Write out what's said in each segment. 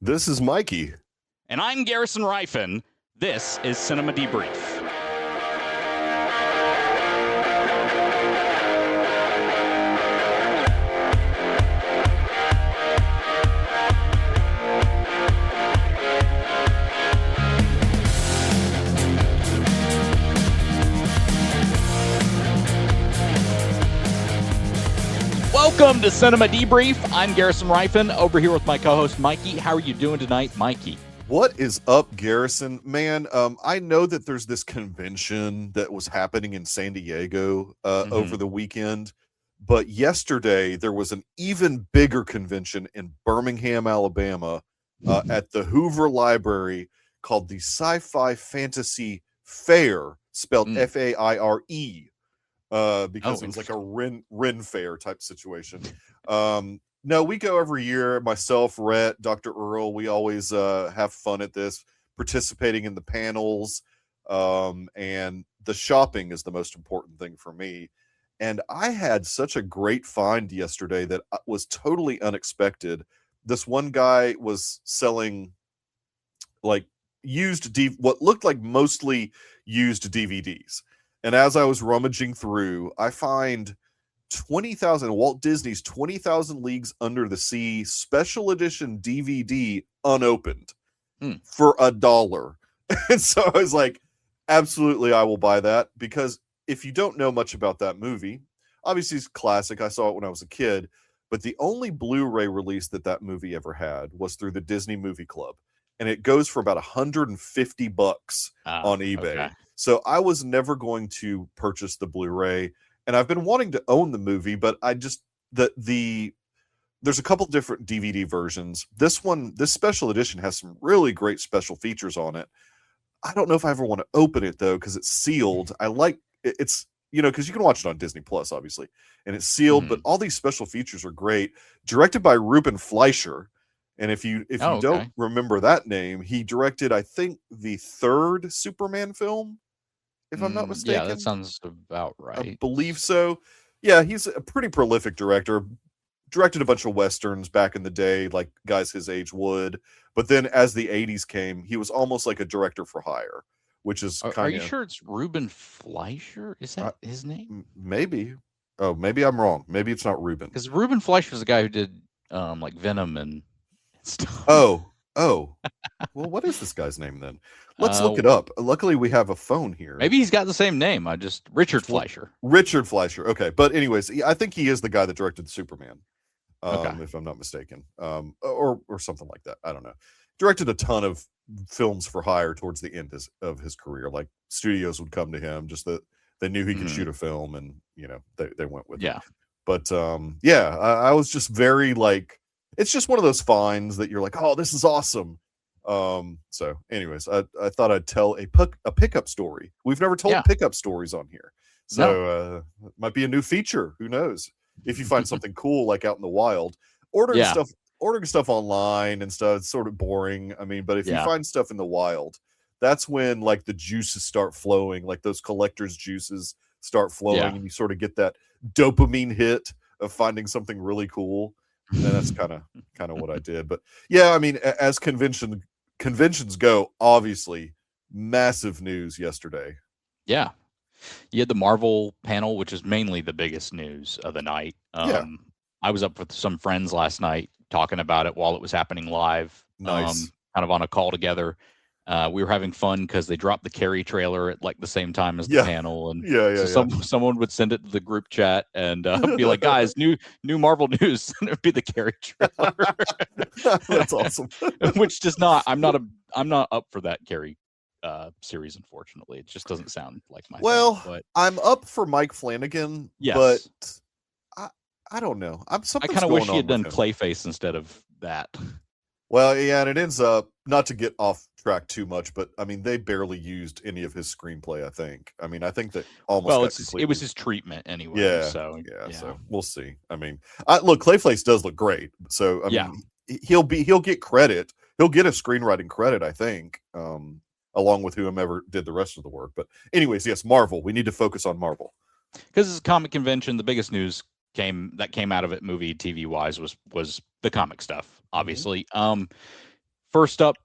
This is Mikey. And I'm Garrison Rifen. This is Cinema Debrief. Welcome to Cinema Debrief. I'm Garrison Rifen, over here with my co-host Mikey. How are you doing tonight, Mikey? What is up, Garrison? Man, I know that there's this convention that was happening in San Diego over the weekend, but yesterday there was an even bigger convention in Birmingham, Alabama, at the Hoover Library called the Sci-Fi Fantasy Fair, spelled F-A-I-R-E. Because it was like a Ren fair type situation. No, we go every year. Myself, Rhett, Dr. Earl, we always have fun at this, participating in the panels, and the shopping is the most important thing for me. And I had such a great find yesterday that was totally unexpected. This one guy was selling like what looked like mostly used DVDs. And as I was rummaging through, I find 20,000 Walt Disney's 20,000 Leagues Under the Sea special edition DVD unopened for $1. And so I was like, absolutely, I will buy that, because if you don't know much about that movie, obviously it's classic. I saw it when I was a kid, but the only Blu-ray release that movie ever had was through the Disney Movie Club. And it goes for about $150 on eBay. Okay. So I was never going to purchase the Blu-ray, and I've been wanting to own the movie, but I just there's a couple different DVD versions. This special edition has some really great special features on it. I don't know if I ever want to open it though, because it's sealed. I like it's because you can watch it on Disney Plus, obviously, and it's sealed, but all these special features are great. Directed by Ruben Fleischer. And if you don't remember that name, he directed, I think, the third Superman film, if I'm not mistaken. Yeah, that sounds about right. I believe so. Yeah, he's a pretty prolific director. Directed a bunch of Westerns back in the day, like guys his age would. But then as the 80s came, he was almost like a director for hire, which is kind of... Are you sure it's Ruben Fleischer? Is that his name? Maybe. Oh, maybe I'm wrong. Maybe it's not Ruben. Because Ruben Fleischer is the guy who did like Venom and stuff. Oh. Well, what is this guy's name then? Let's look it up. Luckily, we have a phone here. Maybe he's got the same name. Richard Fleischer. Richard Fleischer. Okay, but anyways, I think he is the guy that directed Superman, if I'm not mistaken, or something like that. I don't know. Directed a ton of films for hire towards the end of his career. Like studios would come to him just that they knew he could shoot a film, and they went with it. But I was just very like. It's just one of those finds that you're like, oh, this is awesome. So anyways, I thought I'd tell a pickup story. We've never told pickup stories on here. So it might be a new feature. Who knows? If you find something cool, like out in the wild, ordering stuff online and stuff, it's sort of boring. I mean, but if you find stuff in the wild, that's when like the juices start flowing, like those collector's juices start flowing, and you sort of get that dopamine hit of finding something really cool. And that's kind of what I did. But yeah, I mean, as conventions go, obviously massive news yesterday. Yeah. You had the Marvel panel, which is mainly the biggest news of the night. I was up with some friends last night talking about it while it was happening live. Nice. Kind of on a call together. We were having fun because they dropped the Carrie trailer at like the same time as the panel, and someone would send it to the group chat and be like, "Guys, new Marvel news," and it'd be the Carrie trailer. That's awesome. Which does not. I'm not up for that Carrie series, unfortunately. It just doesn't sound like my thing, but I'm up for Mike Flanagan. Yes. But I don't know. I kind of wish he had done Clayface instead of that. Well, yeah, and it ends up, not to get off track too much, but I mean, they barely used any of his screenplay, I think. I mean, I think that almost it was his treatment anyway. So we'll see. I mean, look, Clayface does look great. So I mean, he'll get credit. He'll get a screenwriting credit, I think, along with whomever did the rest of the work. But anyways, yes, Marvel. We need to focus on Marvel. Because it's a comic convention, the biggest news came out of it, movie TV wise, was the comic stuff, obviously. first up,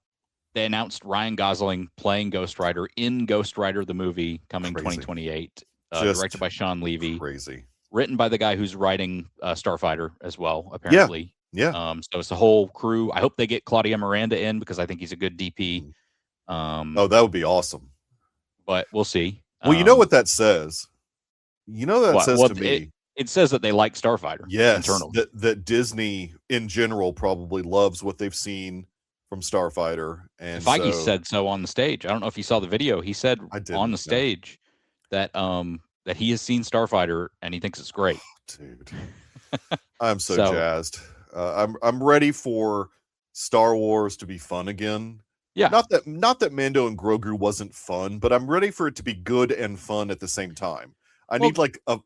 they announced Ryan Gosling playing Ghost Rider in Ghost Rider the movie coming 2028, directed by Sean Levy. Crazy. Written by the guy who's writing Starfighter as well, apparently. Yeah. So it's the whole crew. I hope they get Claudia Miranda in because I think he's a good DP. That would be awesome. But we'll see. Well, you know what that says? You know that says to me. It says that they like Starfighter. Yes, that Disney in general probably loves what they've seen from Starfighter. And Feige said so on the stage. I don't know if you saw the video. He said on the stage that he has seen Starfighter and he thinks it's great. Dude, I'm so jazzed. I'm ready for Star Wars to be fun again. Yeah. Not that Mando and Grogu wasn't fun, but I'm ready for it to be good and fun at the same time. I need like a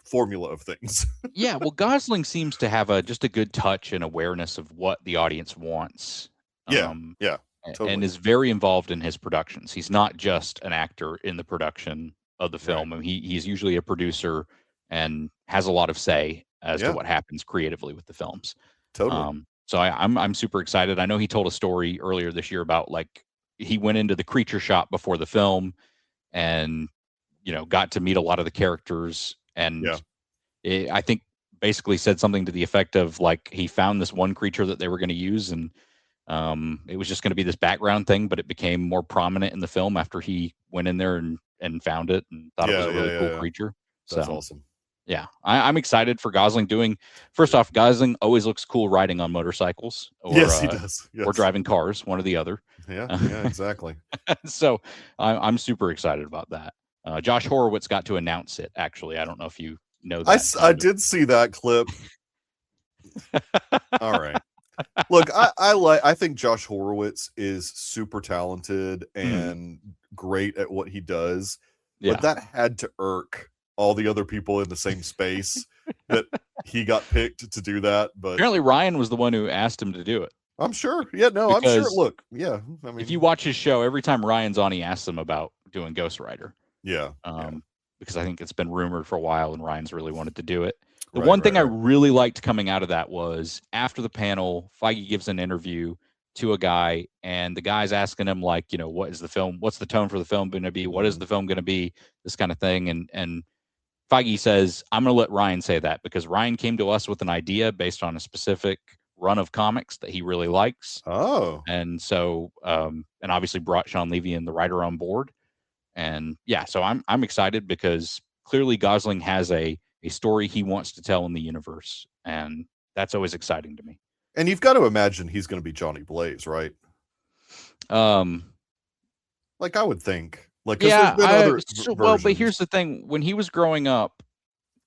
formula of things. Yeah, well, Gosling seems to have just a good touch and awareness of what the audience wants. Totally. And is very involved in his productions. He's not just an actor in the production of the film. Right. I mean, he's usually a producer and has a lot of say as to what happens creatively with the films. Totally. So I'm super excited. I know he told a story earlier this year about like he went into the creature shop before the film and got to meet a lot of the characters, and I think basically said something to the effect of like he found this one creature that they were going to use, and it was just going to be this background thing, but it became more prominent in the film after he went in there and found it and thought it was a really cool creature. That's awesome. Yeah, I'm excited for Gosling doing. First off, Gosling always looks cool riding on motorcycles. Or, yes, he does. Yes. Or driving cars, one or the other. Yeah, exactly. So I'm super excited about that. Josh Horowitz got to announce it. Actually, I don't know if you know that. I did see that clip. All right. Look, I think Josh Horowitz is super talented and great at what he does. But that had to irk all the other people in the same space that he got picked to do that. But apparently Ryan was the one who asked him to do it. I'm sure. Yeah, no, I'm sure. Look, I mean, if you watch his show, every time Ryan's on, he asks him about doing Ghost Rider. Yeah. Because I think it's been rumored for a while and Ryan's really wanted to do it. The one thing I really liked coming out of that was after the panel, Feige gives an interview to a guy, and the guy's asking him like, what's the tone for the film going to be? What is the film going to be? This kind of thing. And Feige says, I'm going to let Ryan say that because Ryan came to us with an idea based on a specific run of comics that he really likes. Oh. And so, and obviously brought Sean Levy and the writer on board. And so I'm excited because clearly Gosling has a story he wants to tell in the universe. And that's always exciting to me. And you've got to imagine he's going to be Johnny Blaze, right? Like I would think. Like, but here's the thing: when he was growing up,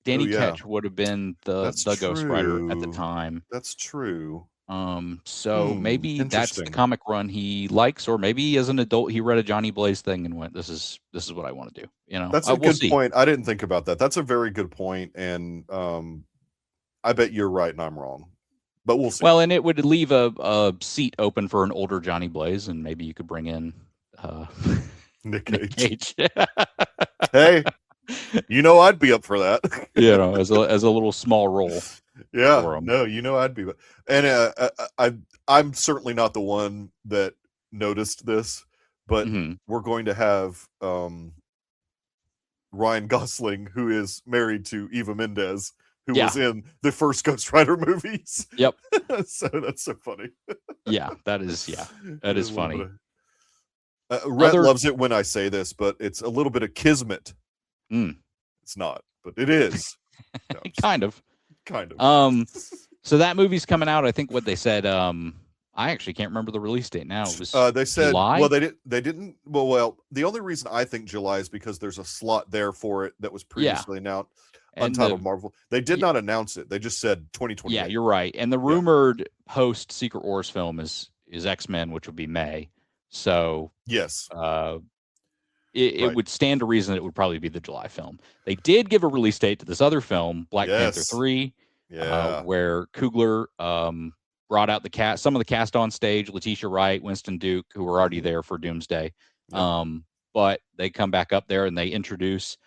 Danny Ketch would have been the Ghost Rider at the time. That's true. So maybe that's the comic run he likes, or maybe as an adult he read a Johnny Blaze thing and went, "This is what I want to do." That's a good point. I didn't think about that. That's a very good point, and I bet you're right and I'm wrong, but we'll see. Well, and it would leave a seat open for an older Johnny Blaze, and maybe you could bring in Nick Cage. Hey, I'd be up for that. As a little small role. Yeah, no, I'd be. And I'm certainly not the one that noticed this, but we're going to have Ryan Gosling, who is married to Eva Mendes, who was in the first Ghost Rider movies. Yep. So that's so funny. That is funny. Rhett loves it when I say this, but it's a little bit of kismet. It's not, but it is. No, kind of. So that movie's coming out. I think what they said. I actually can't remember the release date now. It was they said July? Well, they didn't. Well, the only reason I think July is because there's a slot there for it that was previously announced. Untitled Marvel. They did not announce it. They just said 2020. Yeah, you're right. And the rumored post Secret Wars film is X-Men, which would be May. So yes, it would stand to reason that it would probably be the July film. They did give a release date to this other film, Black Panther 3, where Coogler brought out some of the cast on stage, Letitia Wright, Winston Duke, who were already there for Doomsday. But they come back up there and they introduce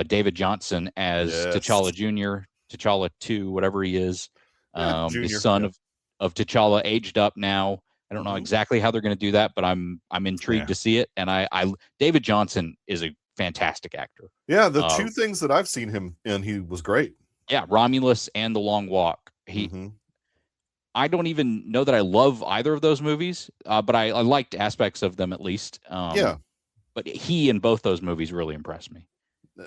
David Johnson as T'Challa Jr., T'Challa 2, whatever he is, the son of T'Challa, aged up now. I don't know exactly how they're going to do that, but I'm intrigued to see it. And I David Johnson is a fantastic actor. Yeah, the two things that I've seen him in, he was great. Yeah, Romulus and The Long Walk. I don't even know that I love either of those movies, but I liked aspects of them at least. But he in both those movies really impressed me.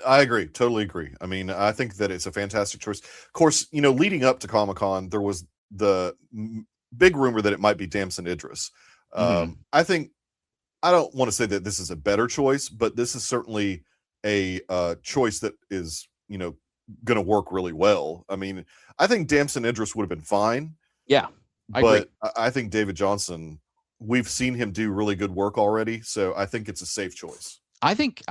I agree. Totally agree. I mean, I think that it's a fantastic choice. Of course, leading up to Comic-Con, there was the big rumor that it might be Damson Idris. I don't want to say that this is a better choice, but this is certainly a choice that is, going to work really well. I mean, I think Damson Idris would have been fine. Yeah, but I think David Johnson, we've seen him do really good work already, so I think it's a safe choice. I think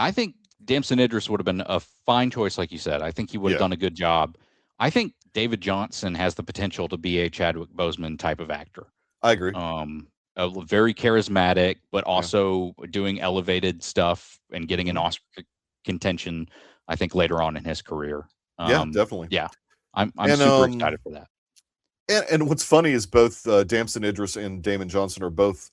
Damson Idris would have been a fine choice, like you said. I think he would have done a good job. I think David Johnson has the potential to be a Chadwick Boseman type of actor. I agree. Very charismatic, but also doing elevated stuff and getting an Oscar contention, I think, later on in his career. Yeah, definitely. Yeah, I'm super excited for that. And what's funny is both Damson Idris and Damon Johnson are both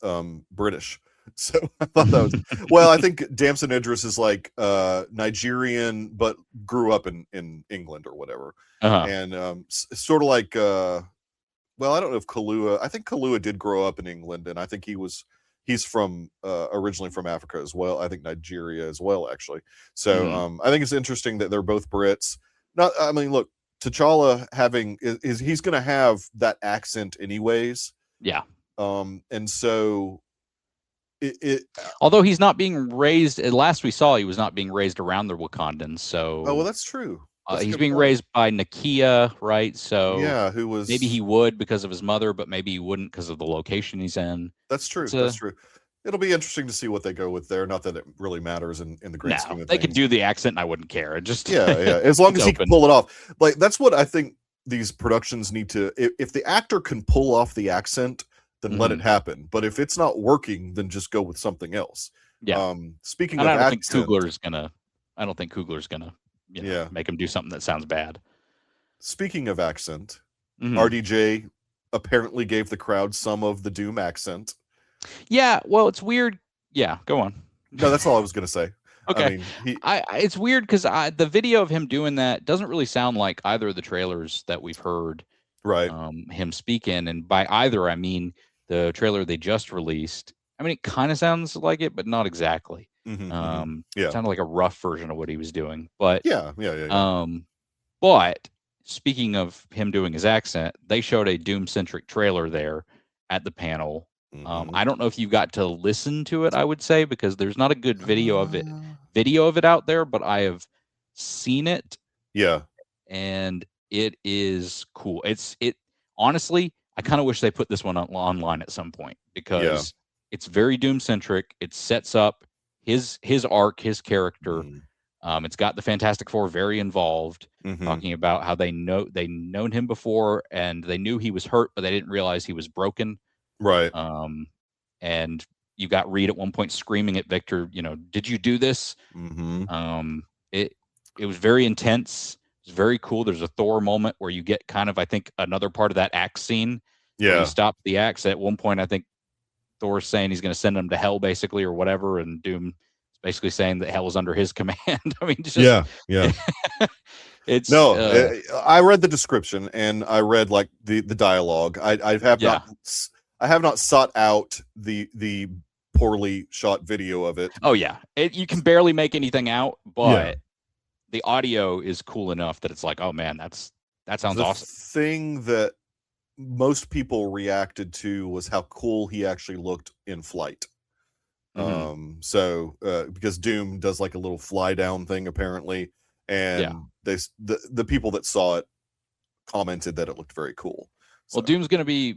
British. So I thought that was well. I think Damson Idris is like Nigerian, but grew up in England or whatever, and sort of like well, I don't know if Kaluuya. I think Kaluuya did grow up in England, and I think he's from originally from Africa as well. I think Nigeria as well, actually. So I think it's interesting that they're both Brits. I mean, look, T'Challa he's going to have that accent anyways. Yeah. And so although he's not being raised, at last we saw he was not being raised around the Wakandans. So well, that's true. He's being raised by Nakia, right? So yeah, who was maybe he would because of his mother, but maybe he wouldn't because of the location he's in. That's true. That's true. It'll be interesting to see what they go with there. Not that it really matters in the grand scheme of things. They could do the accent and I wouldn't care. Just yeah. As long as he can pull it off. Like that's what I think these productions need to. If the actor can pull off the accent, then let it happen. But if it's not working, then just go with something else. Yeah. Speaking of accent, I don't think Coogler's gonna make him do something that sounds bad. Speaking of accent, RDJ apparently gave the crowd some of the Doom accent. Yeah, well, it's weird. Yeah, go on. No, that's all I was going to say. Okay. I mean, it's weird because the video of him doing that doesn't really sound like either of the trailers that we've heard him speak in. And by either, I mean the trailer they just released. I mean, it kind of sounds like it, but not exactly. It sounded like a rough version of what he was doing. But but speaking of him doing his accent, they showed a Doom-centric trailer there at the panel. I don't know if you got to listen to it, I would say, because there's not a good video of it out there, but I have seen it. Yeah. And it is cool. Honestly, I kind of wish they put this one online at some point because it's very Doom-centric. It sets up his arc, his character. It's got the Fantastic Four very involved, talking about how they'd known him before and they knew he was hurt, but they didn't realize he was broken. Right. And you got Reed at one point screaming at Victor, did you do this? It was very intense. It's very cool. There's a Thor moment where you get kind of, I think, another part of that axe scene. Yeah. You stop the axe at one point. I think Thor's saying he's going to send him to hell, basically, or whatever. And Doom is basically saying that hell is under his command. I mean, yeah. It's I read the description and I read like the dialogue. I have not sought out the poorly shot video of it. Oh yeah, you can barely make anything out, but the audio is cool enough that it's like, oh man, that sounds awesome. The thing that most people reacted to was how cool he actually looked in flight. Because Doom does like a little fly down thing apparently, and the people that saw it commented that it looked very cool. So. Well, Doom's gonna be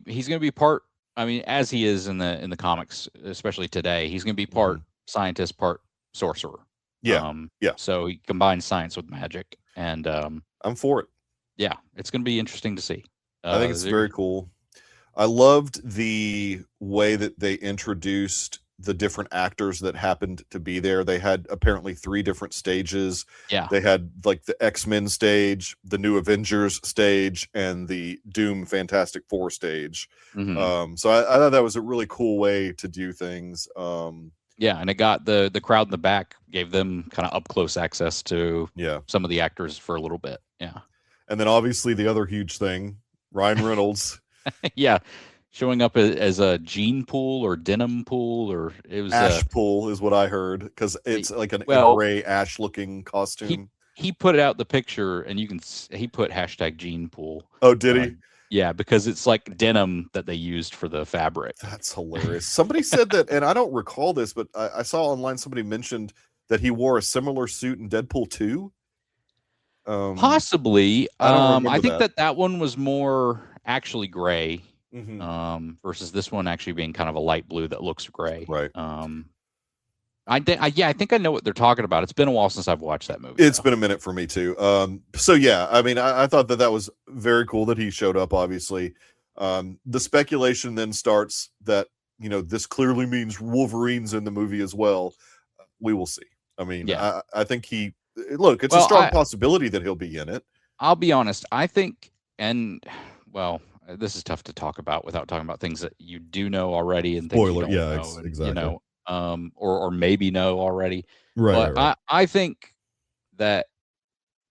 part. I mean, as he is in the comics, especially today, he's going to be part scientist, part sorcerer. Yeah. So he combines science with magic, and I'm for it. Yeah, it's going to be interesting to see. I think it's very cool. I loved the way that they introduced the different actors that happened to be there. They had apparently 3 different stages. Yeah. They had like the X-Men stage, the New Avengers stage, and the Doom Fantastic Four stage. So I thought that was a really cool way to do things. Yeah, and it got the crowd in the back, gave them kind of up close access to some of the actors for a little bit. Yeah. And then obviously the other huge thing, Ryan Reynolds. Yeah. Showing up as a jean pool or denim pool, or it was ash pool is what I heard, because it's like a gray ash looking costume. He put out the picture, and he put hashtag jean pool. Oh, did he? Yeah, because it's like denim that they used for the fabric. That's hilarious. Somebody said that, and I don't recall this, but I saw online somebody mentioned that he wore a similar suit in Deadpool 2. Possibly. I think that one was more actually gray, versus this one actually being kind of a light blue that looks gray. Right. I think I know what they're talking about. It's been a while since I've watched that movie. It's been a minute for me too. So yeah, I mean, I thought that was very cool that he showed up. Obviously, the speculation then starts that this clearly means Wolverine's in the movie as well. We will see. I mean, I think it's a strong possibility that he'll be in it. I'll be honest. I think, this is tough to talk about without talking about things that you do know already and things spoiler. You don't know, exactly. Or maybe know already. Right. But I think that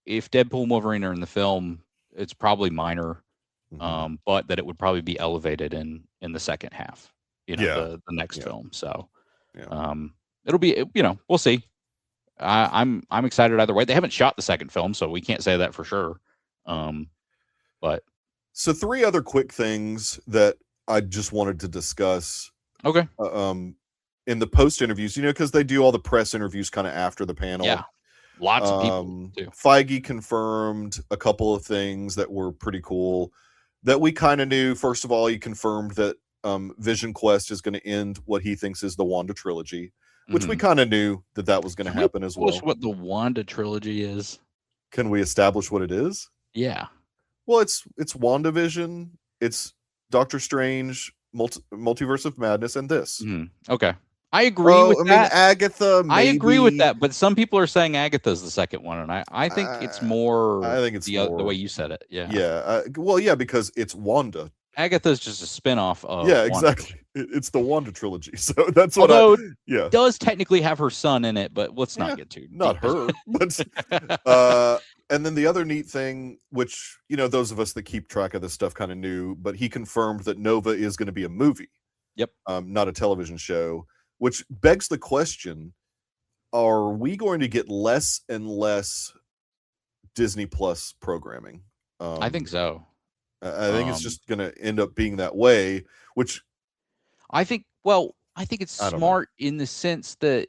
if Deadpool and Wolverine are in the film, it's probably minor, but that it would probably be elevated in the second half. The next film. So, it'll be. We'll see. I'm excited either way. They haven't shot the second film, so we can't say that for sure. But so 3 other quick things that I just wanted to discuss. Okay. In the post interviews, because they do all the press interviews kind of after the panel. Yeah. Lots of people too. Feige confirmed a couple of things that were pretty cool that we kind of knew. First of all, he confirmed that Vision Quest is going to end what he thinks is the Wanda trilogy, which we kind of knew that was going to happen as well. What the Wanda trilogy is? Can we establish what it is? Yeah. Well, it's WandaVision, it's Doctor Strange, Multiverse of Madness, and this. Okay. I agree with that. Agatha, maybe. I agree with that, but some people are saying Agatha's the second one, and I think it's more. I think it's the way you said it. Yeah. Yeah. Because it's Wanda. Agatha's just a spinoff of. Yeah, exactly. It's the Wanda trilogy, so that's what. It does technically have her son in it, but let's not get too. Not her, but. And then the other neat thing, which those of us that keep track of this stuff kind of knew, but he confirmed that Nova is going to be a movie. Yep. Not a television show. Which begs the question, are we going to get less and less Disney Plus programming? I think so. I think it's just going to end up being that way, which I think it's smart in the sense that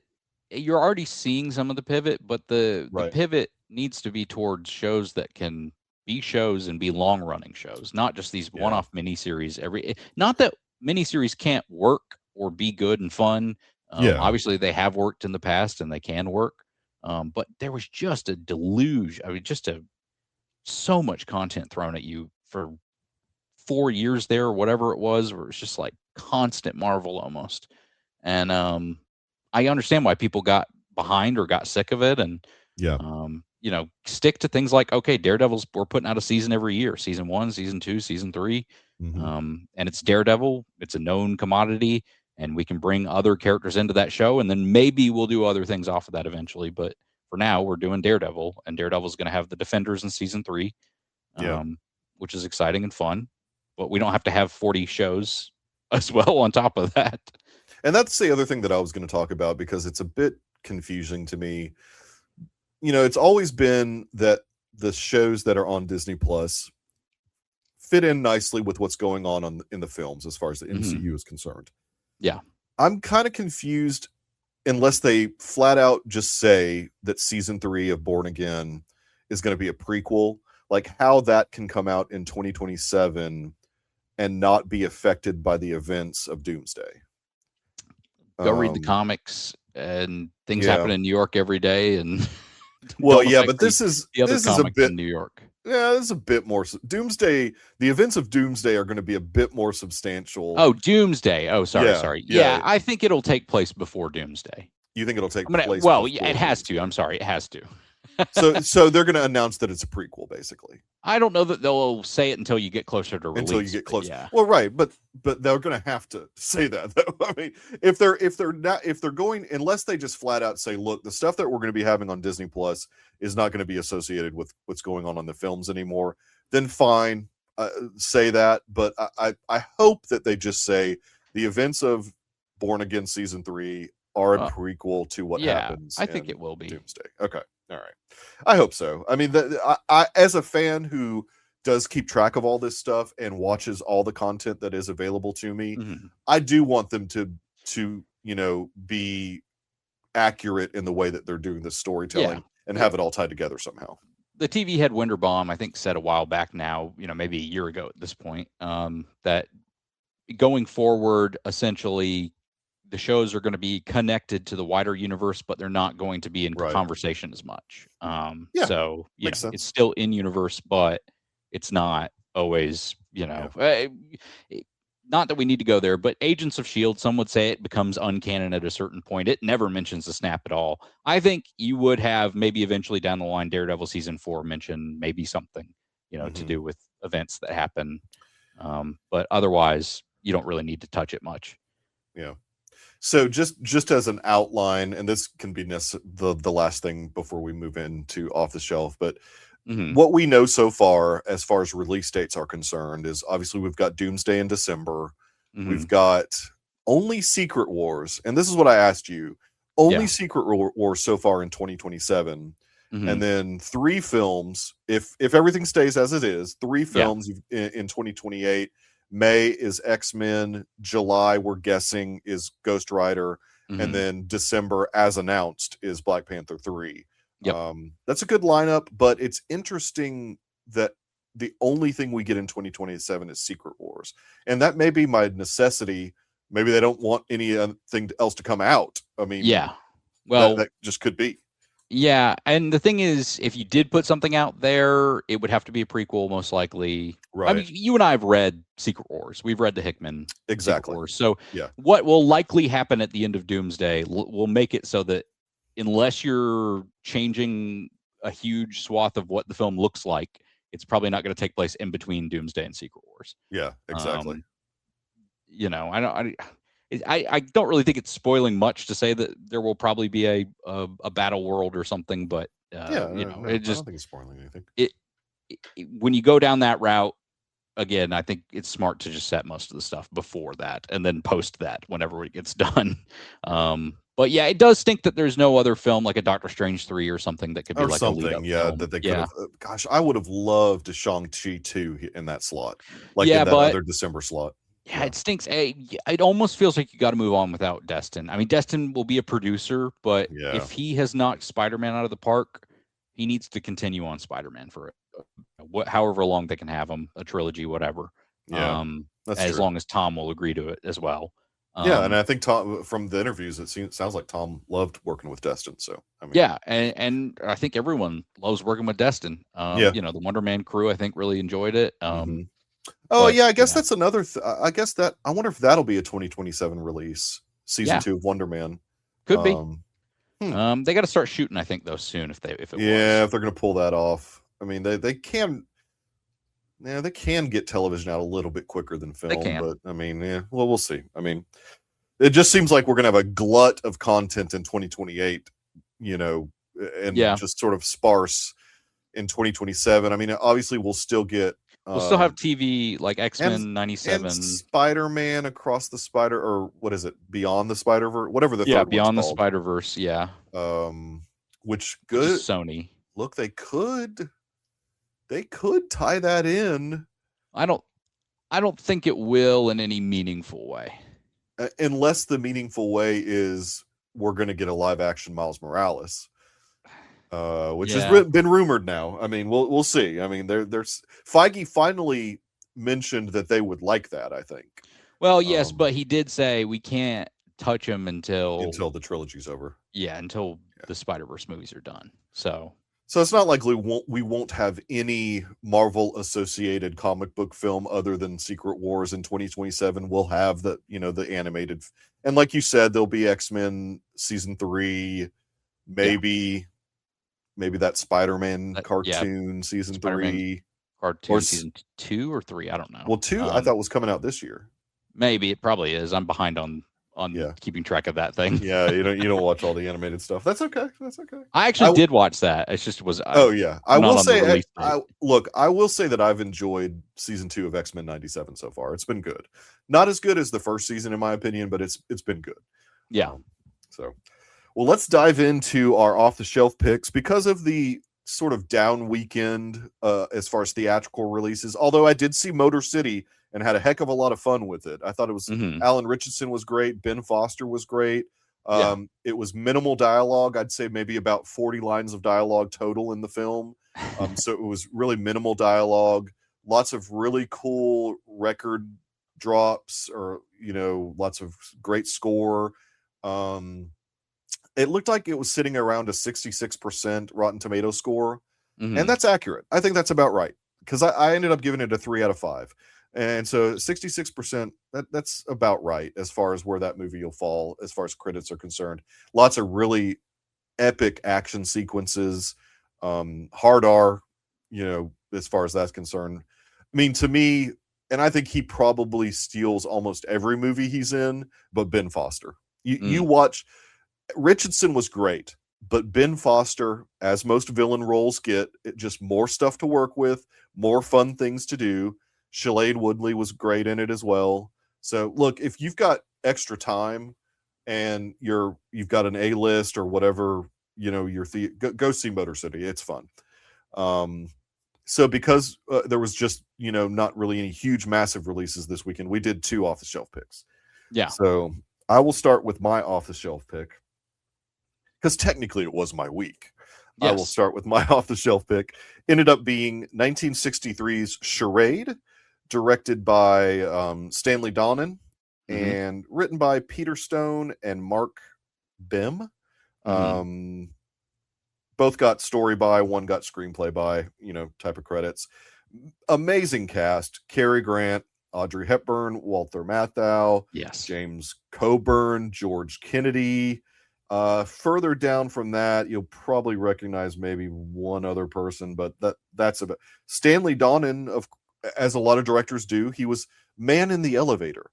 you're already seeing some of the pivot, but the pivot needs to be towards shows that can be shows and be long-running shows, not just these one-off miniseries. Not that miniseries can't work or be good and fun. Obviously they have worked in the past and they can work. But there was just a deluge. I mean, so much content thrown at you for 4 years there, or whatever it was, where it's just like constant Marvel almost. And I understand why people got behind or got sick of it. And stick to things like, okay, Daredevil's, we're putting out a season every year, season 1, season 2, season 3. And it's Daredevil. It's a known commodity, and we can bring other characters into that show, and then maybe we'll do other things off of that eventually. But for now, we're doing Daredevil, and Daredevil's going to have the Defenders in season 3, which is exciting and fun. But we don't have to have 40 shows as well on top of that. And that's the other thing that I was going to talk about, because it's a bit confusing to me. It's always been that the shows that are on Disney Plus fit in nicely with what's going on in the films as far as the MCU is concerned. Yeah. I'm kind of confused, unless they flat out just say that season 3 of Born Again is going to be a prequel, like how that can come out in 2027 and not be affected by the events of Doomsday. Go read the comics, and things happen in New York every day. And Well, yeah, but this is a bit in New York. Yeah, this is a bit more Doomsday. The events of Doomsday are going to be a bit more substantial. Oh, Doomsday. Oh, sorry. Yeah, I think it'll take place before Doomsday. You think it'll take place? Well, yeah, it has to. I'm sorry, it has to. so they're going to announce that it's a prequel, basically. I don't know that they'll say it until you get closer to release. Until you get closer. Yeah. Well, right, but they're going to have to say that, though. I mean, if they're going, unless they just flat out say, look, the stuff that we're going to be having on Disney Plus is not going to be associated with what's going on the films anymore, then fine, say that. But I hope that they just say the events of Born Again season 3 are a prequel to what happens. I think it will be Doomsday. Okay. All right. I hope so. I mean, I as a fan who does keep track of all this stuff and watches all the content that is available to me, I do want them to be accurate in the way that they're doing the storytelling and have it all tied together somehow. The TV head Winterbaum, I think, said a while back now, maybe a year ago at this point, that going forward, essentially, the shows are going to be connected to the wider universe, but they're not going to be in conversation as much. So it's still in universe, but it's not always, not that we need to go there, but Agents of S.H.I.E.L.D., some would say it becomes uncanon at a certain point. It never mentions the snap at all. I think you would have maybe eventually down the line Daredevil season 4 mention maybe something, to do with events that happen. But otherwise, you don't really need to touch it much. Yeah. So just as an outline, and this can be the last thing before we move into off the shelf, but what we know so far as release dates are concerned is obviously we've got Doomsday in December. We've got only Secret Wars, and this is what I asked you, only Secret Wars so far in 2027, and then 3 films, if everything stays as it is, 3 films in 2028. May is X-Men, July we're guessing is Ghost Rider, and then December, as announced, is Black Panther 3. That's a good lineup, but it's interesting that the only thing we get in 2027 is Secret Wars, and that may be my necessity. Maybe they don't want anything else to come out. I mean, well, that just could be. Yeah, and the thing is, if you did put something out there, it would have to be a prequel, most likely. Right. I mean, you and I have read Secret Wars. We've read the Hickman Secret Wars. So what will likely happen at the end of Doomsday will make it so that unless you're changing a huge swath of what the film looks like, it's probably not going to take place in between Doomsday and Secret Wars. Yeah, exactly. I don't really think it's spoiling much to say that there will probably be a battle world or something, but I don't think it's spoiling anything. When you go down that route, again, I think it's smart to just set most of the stuff before that and then post that whenever it gets done. But yeah, it does stink that there's no other film like a Doctor Strange 3 or something that could be like something, a lead-up film. That they could have. Gosh, I would have loved a Shang-Chi 2 in that slot, in that other December slot. Yeah, it stinks. It almost feels like you got to move on without Destin. I mean, Destin will be a producer, but if he has knocked Spider-Man out of the park, he needs to continue on Spider-Man for however long they can have him, a trilogy, whatever. Yeah, as long as Tom will agree to it as well. And I think Tom, from the interviews, it sounds like Tom loved working with Destin. So I mean, and I think everyone loves working with Destin. The Wonder Man crew, I think, really enjoyed it. I guess that's another. I guess that I wonder if that'll be a 2027 release, season 2 of Wonder Man. Could be. They got to start shooting, I think, though, soon. If they're going to pull that off. I mean, they can. Yeah, they can get television out a little bit quicker than film, but I mean, we'll see. I mean, it just seems like we're going to have a glut of content in 2028, and just sort of sparse in 2027. I mean, obviously, we'll still get. We'll still have TV like X-Men 97, and Spider-Man Across the Spider, or what is it, Beyond the Spider-Verse, whatever the Beyond the Spider-Verse, which good Sony. Look, they could tie that in. I don't think it will in any meaningful way, unless the meaningful way is we're going to get a live action Miles Morales. Which has been rumored now. I mean, we'll see. I mean, there's Feige finally mentioned that they would like that, I think. Well, yes, but he did say we can't touch him until the trilogy's over. Yeah, until the Spider-Verse movies are done. So it's not like we won't have any Marvel associated comic book film other than Secret Wars in 2027. We'll have the animated, and like you said, there'll be X-Men season 3, maybe that Spider-Man cartoon season Spider-Man 3, cartoon or season 2 or 3. I don't know. Well, 2 I thought was coming out this year. Maybe it probably is. I'm behind on keeping track of that thing. Yeah, you don't watch all the animated stuff. That's okay. I actually did watch that. It just was. I will say. I will say that I've enjoyed season 2 of X-Men 97 so far. It's been good. Not as good as the first season, in my opinion, but it's been good. Yeah. Well, let's dive into our off-the-shelf picks because of the sort of down weekend as far as theatrical releases. Although I did see Motor City and had a heck of a lot of fun with it. I thought it was Alan Richardson was great. Ben Foster was great. It was minimal dialogue. I'd say maybe about 40 lines of dialogue total in the film. So it was really minimal dialogue. Lots of really cool record drops, or lots of great score. It looked like it was sitting around a 66% Rotten Tomato score, and that's accurate. I think that's about right, because I ended up giving it a 3 out of 5. And so 66%, that's about right as far as where that movie will fall as far as critics are concerned. Lots of really epic action sequences, hard R, as far as that's concerned. I mean, to me, and I think he probably steals almost every movie he's in, but Ben Foster. You watch, Richardson was great, but Ben Foster, as most villain roles get, just more stuff to work with, more fun things to do. Shailene Woodley was great in it as well. So look, if you've got extra time and you've got an A-list or whatever, go see Motor City. It's fun. So because there was just, not really any huge massive releases this weekend, we did 2 off-the-shelf picks. Yeah. So I will start with my off-the-shelf pick, because technically it was my week. Yes. I will start with my off-the-shelf pick. Ended up being 1963's Charade, directed by Stanley Donen, and written by Peter Stone and Mark Bim. Both got story by, one got screenplay by, type of credits. Amazing cast: Cary Grant, Audrey Hepburn, Walter Matthau, James Coburn, George Kennedy. Further down from that, you'll probably recognize maybe one other person, but that's about Stanley Donen. As a lot of directors do, he was man in the elevator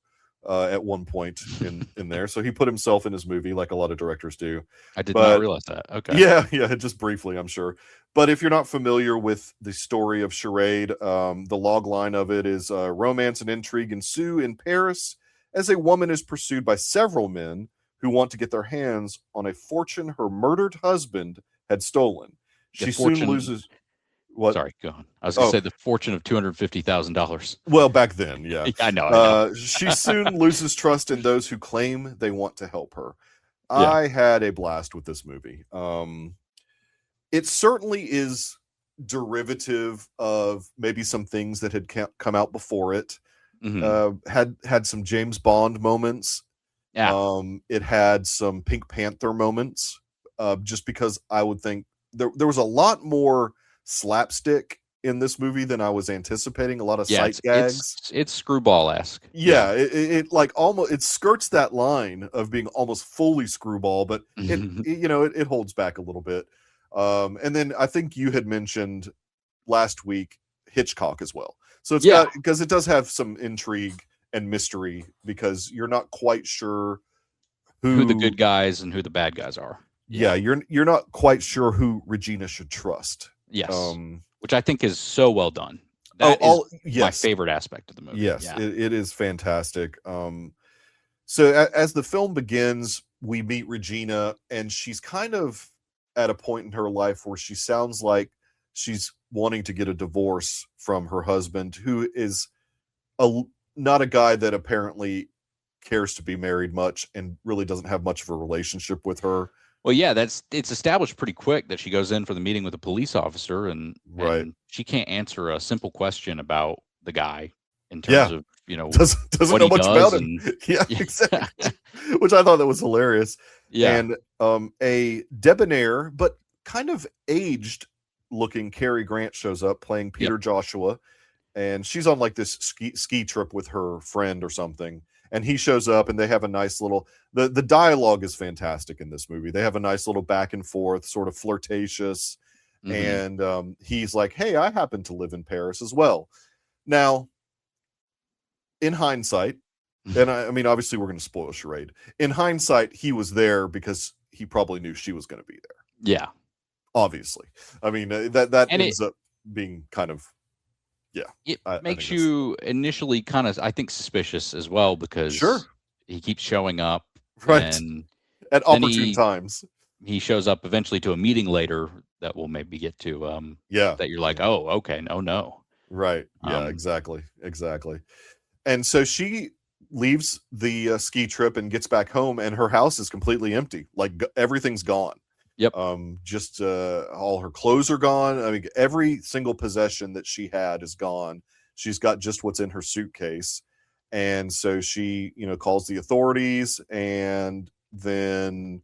at one point in there, so he put himself in his movie like a lot of directors do. I did not realize that. Okay, yeah, just briefly, I'm sure. But if you're not familiar with the story of Charade, the log line of it is romance and intrigue ensue in Paris as a woman is pursued by several men who want to get their hands on a fortune her murdered husband had stolen. She soon loses. What? Sorry, go on. I was going to say the fortune of $250,000. Well, back then, yeah. I know. She soon loses trust in those who claim they want to help her. Yeah. I had a blast with this movie. It certainly is derivative of maybe some things that had come out before it. Had some James Bond moments. Yeah. It had some Pink Panther moments, just because I would think there was a lot more slapstick in this movie than I was anticipating. A lot of sight gags. It's screwball-esque. Yeah, it like almost it skirts that line of being almost fully screwball, but it holds back a little bit. And then I think you had mentioned last week Hitchcock as well. So it's got, because it does have some intrigue and mystery, because you're not quite sure who the good guys and who the bad guys are. Yeah, you're not quite sure who Regina should trust. Yes, which I think is so well done. That is my favorite aspect of the movie. Yes, it is fantastic. So as the film begins, we meet Regina, and she's kind of at a point in her life where she sounds like she's wanting to get a divorce from her husband, who is not a guy that apparently cares to be married much and really doesn't have much of a relationship with her. Well, yeah, it's established pretty quick that she goes in for the meeting with a police officer, and she can't answer a simple question about the guy in terms of doesn't know much about him. Yeah, exactly. Which I thought that was hilarious. Yeah, and a debonair but kind of aged looking Cary Grant shows up playing Peter Joshua, and she's on like this ski trip with her friend or something, and he shows up, and they have a nice little, the dialogue is fantastic in this movie. They have a nice little back and forth, sort of flirtatious, and he's like, hey, I happen to live in Paris as well. Now, in hindsight, and I mean, obviously we're going to spoil Charade. In hindsight, he was there because he probably knew she was going to be there. Yeah. Obviously. I mean, that ends up being kind of, It makes you initially kind of, I think, suspicious as well, because he keeps showing up. Right. And at opportune times. He shows up eventually to a meeting later that we'll maybe get to. That you're like, oh, okay, no. Right. Yeah, exactly. And so she leaves the ski trip and gets back home, and her house is completely empty. Like everything's gone. Yep. Just all her clothes are gone. I mean, every single possession that she had is gone. She's got just what's in her suitcase. And so she, calls the authorities, and then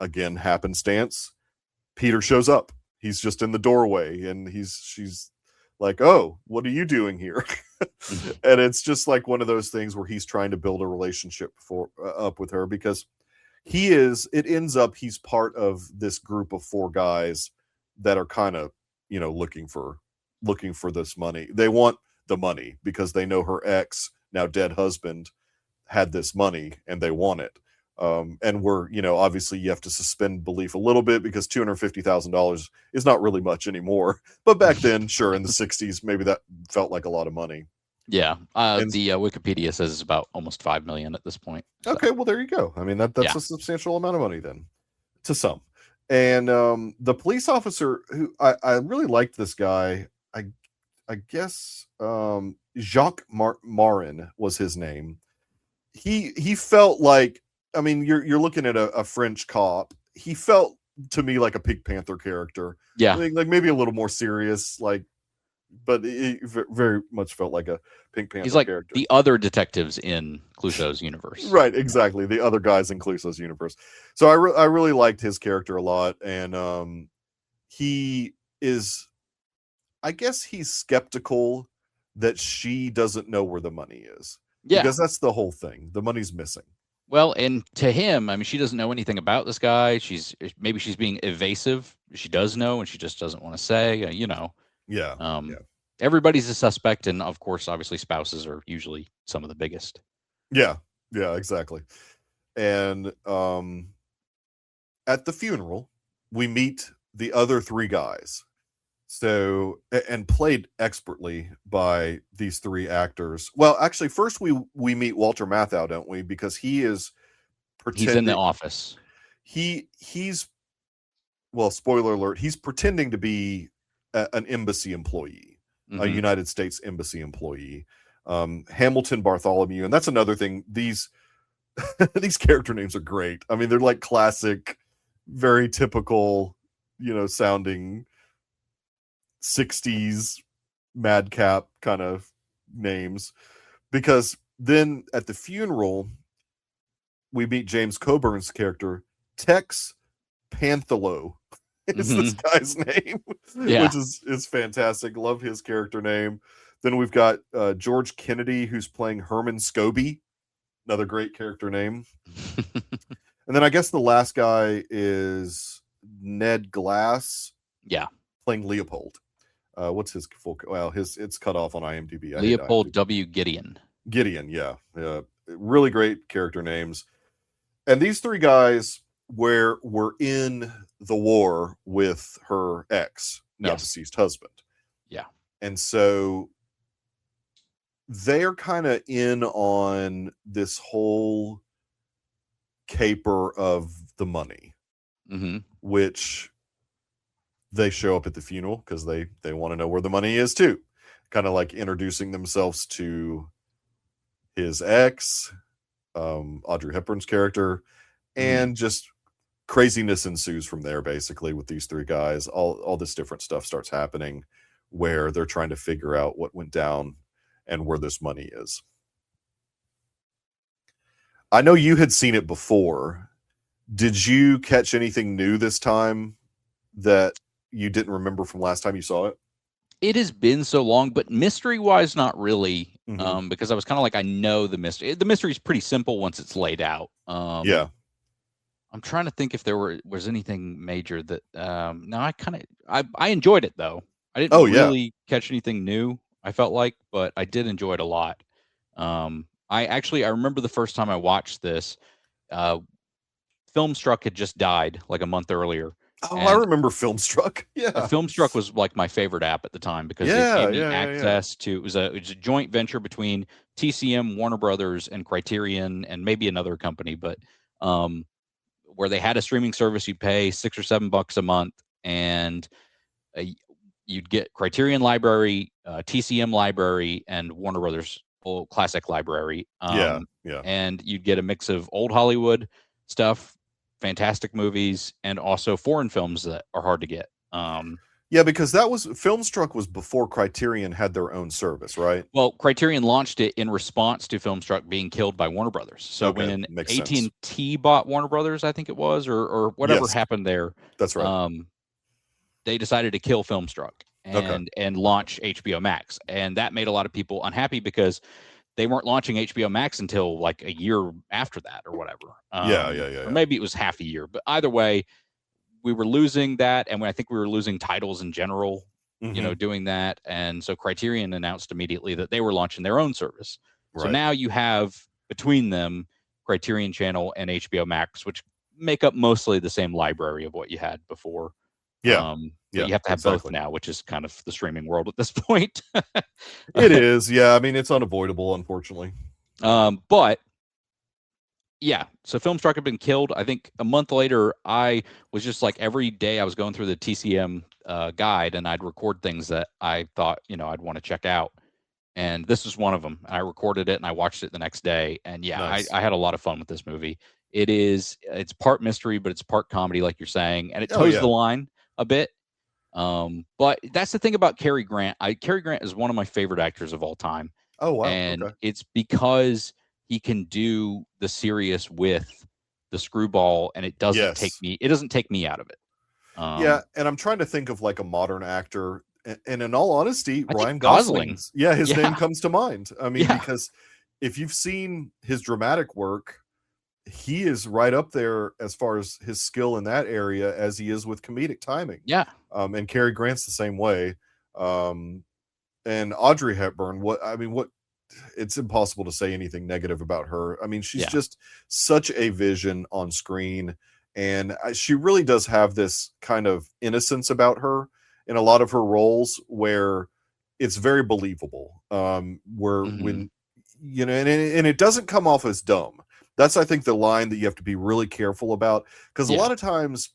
again, happenstance, Peter shows up. He's just in the doorway, and she's like, oh, what are you doing here? And it's just like one of those things where he's trying to build a relationship up with her, because it ends up he's part of this group of 4 guys that are kind of, looking for this money. They want the money because they know her ex, now dead husband, had this money and they want it. And we're, obviously you have to suspend belief a little bit, because $250,000 is not really much anymore. But back then, sure, in the 60s, maybe that felt like a lot of money. Yeah. The Wikipedia says it's about almost $5 million at this point. So. Okay, well, there you go. I mean, that's a substantial amount of money then, to some. And the police officer, who I really liked this guy, I guess Jacques Marin was his name. He felt like, I mean, you're looking at a French cop. He felt to me like a Pink Panther character. Yeah. Like maybe a little more serious, but he very much felt like a Pink Panther. He's like character. The other detectives in Clouseau's universe. Right, exactly. The other guys in Clouseau's universe. So I really liked his character a lot, and he is, I guess he's skeptical that she doesn't know where the money is. Yeah. Because that's the whole thing. The money's missing. Well, and to him, I mean, she doesn't know anything about this guy. Maybe she's being evasive. She does know, and she just doesn't want to say, Yeah. Everybody's a suspect. And of course, obviously spouses are usually some of the biggest. Yeah, exactly. And at the funeral, we meet the other 3 guys. So, and played expertly by these 3 actors. Well, actually, first we meet Walter Matthau, don't we? Because he is pretending. He's in the office. He's well, spoiler alert, he's pretending to be an embassy employee, a United States embassy employee. Hamilton Bartholomew. And that's another thing. These character names are great. I mean, they're like classic, very typical, sounding 60s madcap kind of names. Because then at the funeral, we meet James Coburn's character, Tex Panthalo is this guy's name, which is fantastic. Love his character name. Then we've got George Kennedy, who's playing Herman Scobie, another great character name. And then I guess the last guy is Ned Glass, playing Leopold. What's his full? Well, it's cut off on IMDb. Leopold W. Gideon. Yeah, really great character names. And these 3 guys were in the war with her ex, now deceased husband. Yeah, and so they're kind of in on this whole caper of the money, which they show up at the funeral because they want to know where the money is too. Kind of like introducing themselves to his ex, Audrey Hepburn's character, and just craziness ensues from there, basically, with these 3 guys. All this different stuff starts happening where they're trying to figure out what went down and where this money is. I know you had seen it before. Did you catch anything new this time that you didn't remember from last time you saw it? It has been so long, but mystery-wise, not really, because I was kind of like, I know the mystery. The mystery is pretty simple once it's laid out. Yeah. I'm trying to think if there was anything major that. No, I enjoyed it though. I didn't really catch anything new, I felt like, but I did enjoy it a lot. I remember the first time I watched this. Filmstruck had just died like a month earlier. Oh, I remember Filmstruck. Yeah. Filmstruck was like my favorite app at the time because it gave me access to, it was a joint venture between TCM, Warner Brothers, and Criterion, and maybe another company, but where they had a streaming service. You'd pay $6 or $7 a month, and you'd get Criterion library, TCM library, and Warner Brothers classic library. And you'd get a mix of old Hollywood stuff, fantastic movies, and also foreign films that are hard to get. Because Filmstruck was before Criterion had their own service, right? Well, Criterion launched it in response to Filmstruck being killed by Warner Brothers. So when AT&T bought Warner Brothers, I think it was, or whatever happened there. That's right. They decided to kill Filmstruck and launch HBO Max. And that made a lot of people unhappy because they weren't launching HBO Max until like a year after that or whatever. Or maybe it was half a year. But either way, we were losing that. And I think we were losing titles in general, doing that. And so Criterion announced immediately that they were launching their own service. Right. So now you have between them Criterion Channel and HBO Max, which make up mostly the same library of what you had before. You have to have both now, which is kind of the streaming world at this point. It is. Yeah. I mean, it's unavoidable, unfortunately. But yeah, so Filmstruck had been killed. I think a month later, I was just like every day I was going through the TCM guide, and I'd record things that I thought, I'd want to check out. And this was one of them. I recorded it and I watched it the next day. And nice. I had a lot of fun with this movie. It's part mystery, but it's part comedy, like you're saying. And it toes the line a bit. But that's the thing about Cary Grant. Cary Grant is one of my favorite actors of all time. Oh, wow. And it's because he can do the serious with the screwball, and it doesn't take me out of it. And I'm trying to think of like a modern actor. And in all honesty, Ryan Gosling. His name comes to mind. I mean, because if you've seen his dramatic work, he is right up there as far as his skill in that area as he is with comedic timing. Yeah. And Cary Grant's the same way. And Audrey Hepburn, it's impossible to say anything negative about her. I mean, she's just such a vision on screen, and she really does have this kind of innocence about her in a lot of her roles where it's very believable. When, and it doesn't come off as dumb. That's, I think, the line that you have to be really careful about, because a lot of times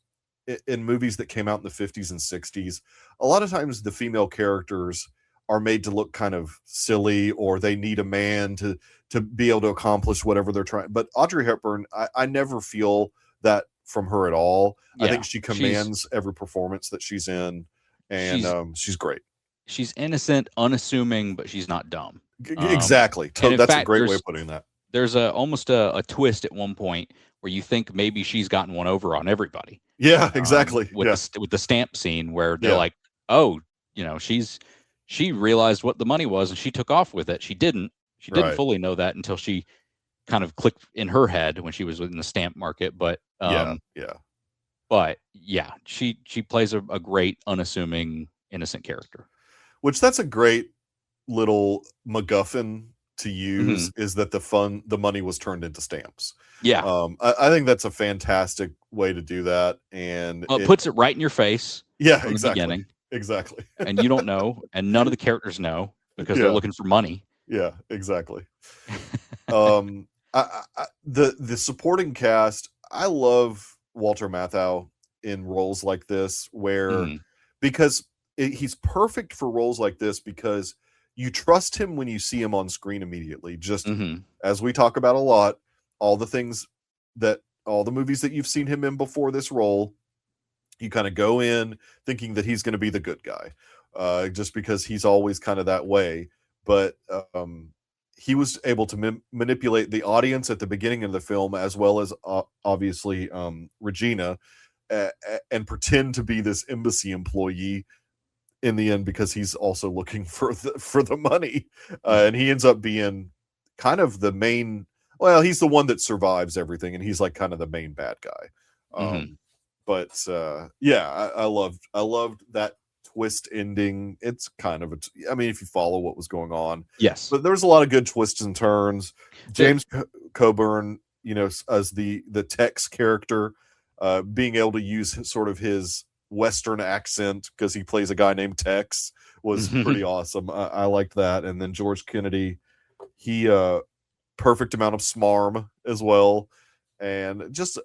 in movies that came out in the 50s and 60s, a lot of times the female characters are made to look kind of silly, or they need a man to be able to accomplish whatever they're trying. But Audrey Hepburn, I never feel that from her at all. I think she commands every performance that she's in, and she's great. She's innocent, unassuming, but she's not dumb. Exactly. That's a great way of putting that. There's almost a twist at one point where you think maybe she's gotten one over on everybody. Yeah, exactly. With the stamp scene where they're like, oh, she realized what the money was and she took off with it. She didn't fully know that until she kind of clicked in her head when she was in the stamp market. But she plays a great, unassuming, innocent character. Which that's a great little MacGuffin to use, is that the money was turned into stamps. I think that's a fantastic way to do that, and it puts it right in your face. From the beginning. Exactly. And you don't know, and none of the characters know because they're looking for money. Yeah, exactly. The supporting cast, I love Walter Matthau in roles like this, where because he's perfect for roles like this, because you trust him when you see him on screen immediately. Just as we talk about a lot, all the movies that you've seen him in before this role, you kind of go in thinking that he's going to be the good guy, just because he's always kind of that way. But he was able to manipulate the audience at the beginning of the film, as well as obviously Regina, and pretend to be this embassy employee in the end, because he's also looking for the money, and he ends up being kind of the main. Well, he's the one that survives everything, and he's like kind of the main bad guy. But yeah, I loved that twist ending. It's kind of I mean, if you follow what was going on, yes, but there was a lot of good twists and turns. James Coburn, as the Tex character, being able to use sort of his Western accent because he plays a guy named Tex was pretty awesome. I liked that. And then George Kennedy, he perfect amount of smarm as well, and just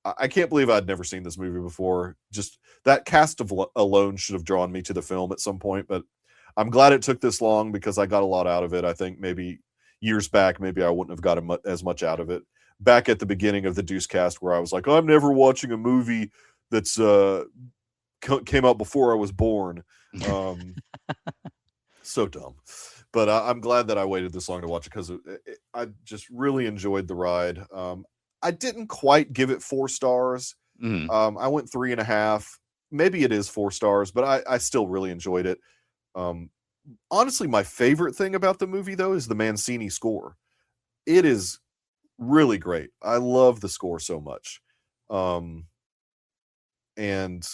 I can't believe I'd never seen this movie before. Just that cast alone should have drawn me to the film at some point, but I'm glad it took this long because I got a lot out of it. I think maybe years back, maybe I wouldn't have got as much out of it. Back at the beginning of the Deuce Cast, where I was like, I'm never watching a movie that's came out before I was born. So dumb. But I'm glad that I waited this long to watch it because I just really enjoyed the ride. I didn't quite give it 4 stars. I went 3.5. Maybe it is 4 stars, but I still really enjoyed it. Honestly, my favorite thing about the movie, though, is the Mancini score. It is really great. I love the score so much. And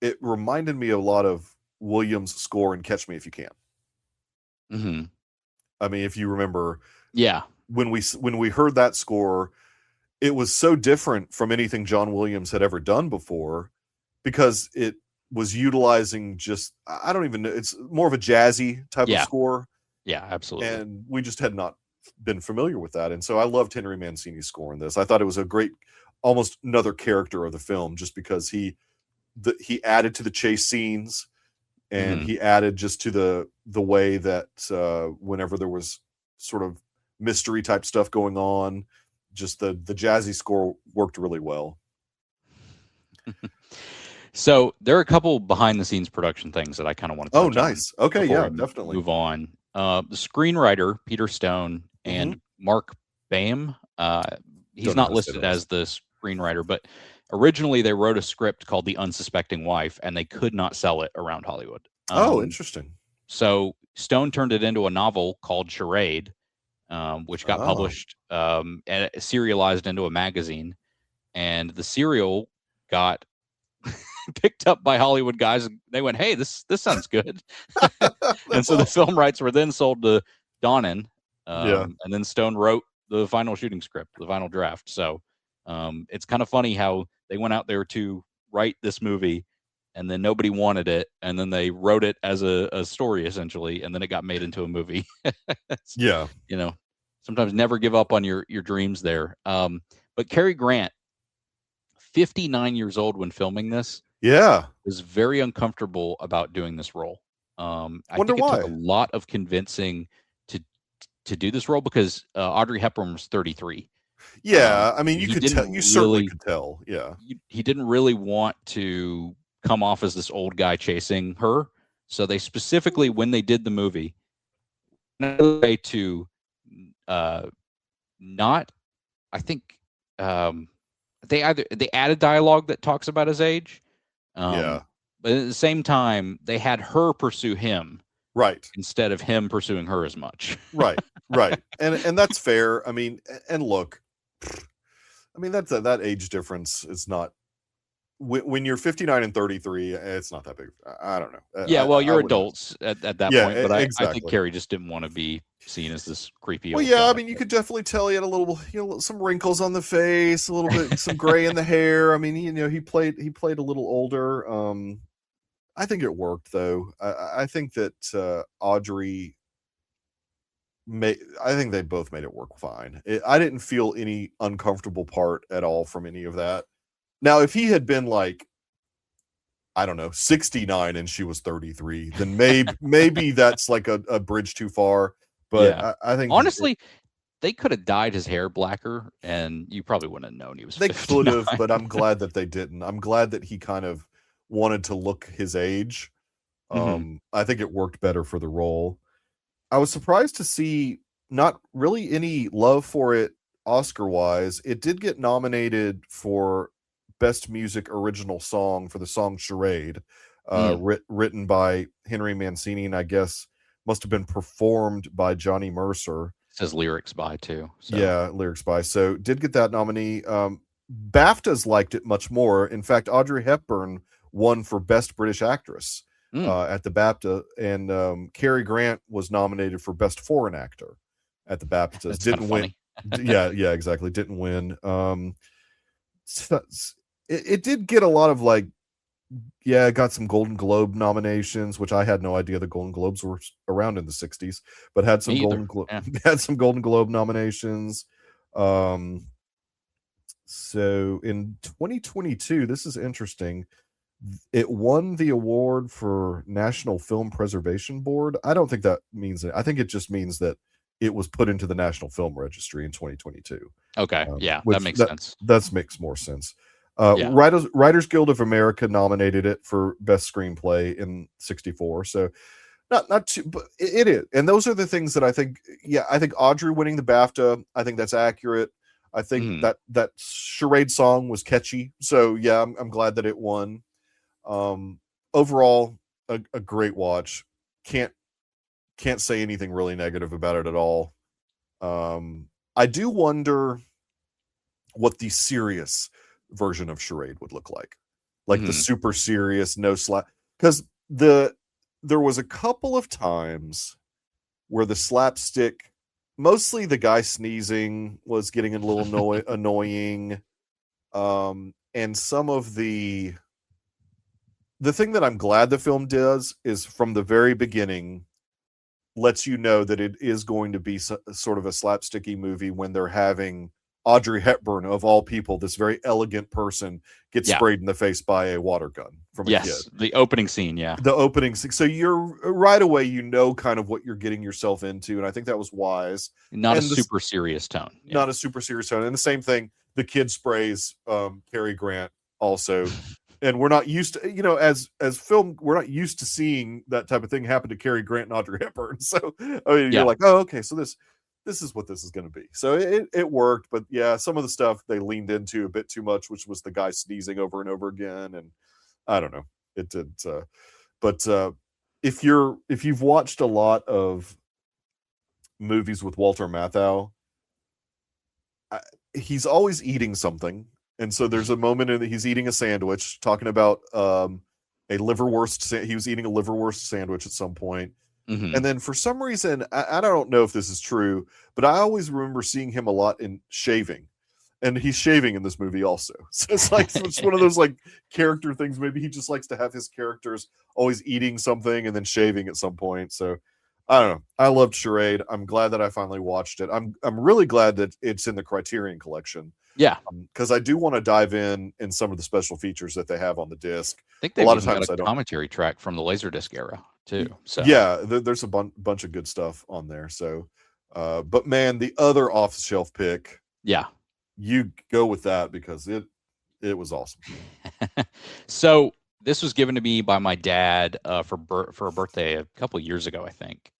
it reminded me a lot of Williams' score in Catch Me If You Can. I mean, if you remember, when we heard that score, it was so different from anything John Williams had ever done before because it was utilizing just, I don't even know, it's more of a jazzy type of score. Yeah, absolutely. And we just had not been familiar with that. And so I loved Henry Mancini's score in this. I thought it was a great, almost another character of the film, just because he added to the chase scenes, and he added just to the way that whenever there was sort of mystery type stuff going on, just the jazzy score worked really well. So there are a couple behind the scenes production things that I kind of want to touch on. Oh, nice. Okay, yeah, definitely. Move on. The screenwriter, Peter Stone, and Mark Baim, he's not listed as the screenwriter, but originally they wrote a script called The Unsuspecting Wife, and they could not sell it around Hollywood. Oh, interesting. So Stone turned it into a novel called Charade, which got published and serialized into a magazine. And the serial got picked up by Hollywood guys, and they went, "Hey, this sounds good." And so the film rights were then sold to Donnan, and then Stone wrote the final shooting script, the final draft. So it's kind of funny how they went out there to write this movie, and then nobody wanted it, and then they wrote it as a story essentially, and then it got made into a movie. Sometimes never give up on your dreams there. But Cary Grant, 59 years old when filming this, was very uncomfortable about doing this role. I think it took a lot of convincing to do this role because Audrey Hepburn was 33. Yeah, I mean, you could tell. You certainly could tell. Yeah, he didn't really want to come off as this old guy chasing her. So they specifically, when they did the movie, to not, I think they added dialogue that talks about his age. But at the same time, they had her pursue him, right, instead of him pursuing her as much. right, and that's fair. I mean, and look, I mean that age difference is not. When you're 59 and 33, it's not that big. I don't know. Yeah, well, you're adults at that point, but I think Cary just didn't want to be seen as this creepy. Well, yeah, I mean, you could definitely tell he had a little, some wrinkles on the face, a little bit, some gray in the hair. I mean, he played a little older. I think it worked though. I think that Audrey I think they both made it work fine. I didn't feel any uncomfortable part at all from any of that. Now, if he had been like, I don't know, 69 and she was 33, then maybe that's like a bridge too far. But yeah. I think honestly, they could have dyed his hair blacker, and you probably wouldn't have known he was. They could have, but I'm glad that they didn't. I'm glad that he kind of wanted to look his age. I think it worked better for the role. I was surprised to see not really any love for it Oscar-wise. It did get nominated for Best Music Original Song for the song Charade, written by Henry Mancini, and I guess must have been performed by Johnny Mercer. It says lyrics by too. So. Yeah, lyrics by. So did get that nominee. BAFTAs liked it much more. In fact, Audrey Hepburn won for Best British Actress at the BAFTA, and Cary Grant was nominated for Best Foreign Actor at the BAFTAs. Didn't win. yeah, exactly. Didn't win. It did get a lot of it got some Golden Globe nominations, which I had no idea the Golden Globes were around in the 60s, but had some had some Golden Globe nominations. So in 2022, this is interesting. It won the award for National Film Preservation Board. I don't think that means it. I think it just means that it was put into the National Film Registry in 2022. Okay, that makes sense. That makes more sense. Writers Guild of America nominated it for Best Screenplay in 1964. So not too, but it is. And those are the things that I think. Yeah, I think Audrey winning the BAFTA, I think that's accurate. I think that Charade song was catchy. So yeah, I'm glad that it won. Overall, a great watch. Can't say anything really negative about it at all. I do wonder what the serious version of Charade would look like the super serious, no slap. Because there was a couple of times where the slapstick, mostly the guy sneezing, was getting a little annoying. And some of the thing that I'm glad the film does is from the very beginning lets you know that it is going to be sort of a slapsticky movie when they're having Audrey Hepburn, of all people, this very elegant person, gets sprayed in the face by a water gun from a kid. The opening scene, The opening scene. So you're right away, you know kind of what you're getting yourself into, and I think that was wise. Not a super serious tone. Not a super serious tone. And the same thing, the kid sprays Cary Grant also. And we're not used to, as film, we're not used to seeing that type of thing happen to Cary Grant and Audrey Hepburn. So, I mean, you're like, oh, okay, so this is what this is going to be. So it worked, but yeah, some of the stuff they leaned into a bit too much, which was the guy sneezing over and over again. And I don't know, it did. But if you've watched a lot of movies with Walter Matthau, he's always eating something. And so there's a moment in that he's eating a sandwich, talking about a liverwurst. He was eating a liverwurst sandwich at some point. And then for some reason, I don't know if this is true, but I always remember seeing him a lot in shaving. And he's shaving in this movie also. So it's one of those character things. Maybe he just likes to have his characters always eating something and then shaving at some point. So I don't know. I loved Charade. I'm glad that I finally watched it. I'm really glad that it's in the Criterion collection. Yeah, because I do want to dive in some of the special features that they have on the disc. I think a lot of times got a commentary track from the Laserdisc era too. So yeah, there's a bunch of good stuff on there. So, but man, the other off-the-shelf pick, you go with that because it was awesome. So this was given to me by my dad for a birthday a couple of years ago, I think.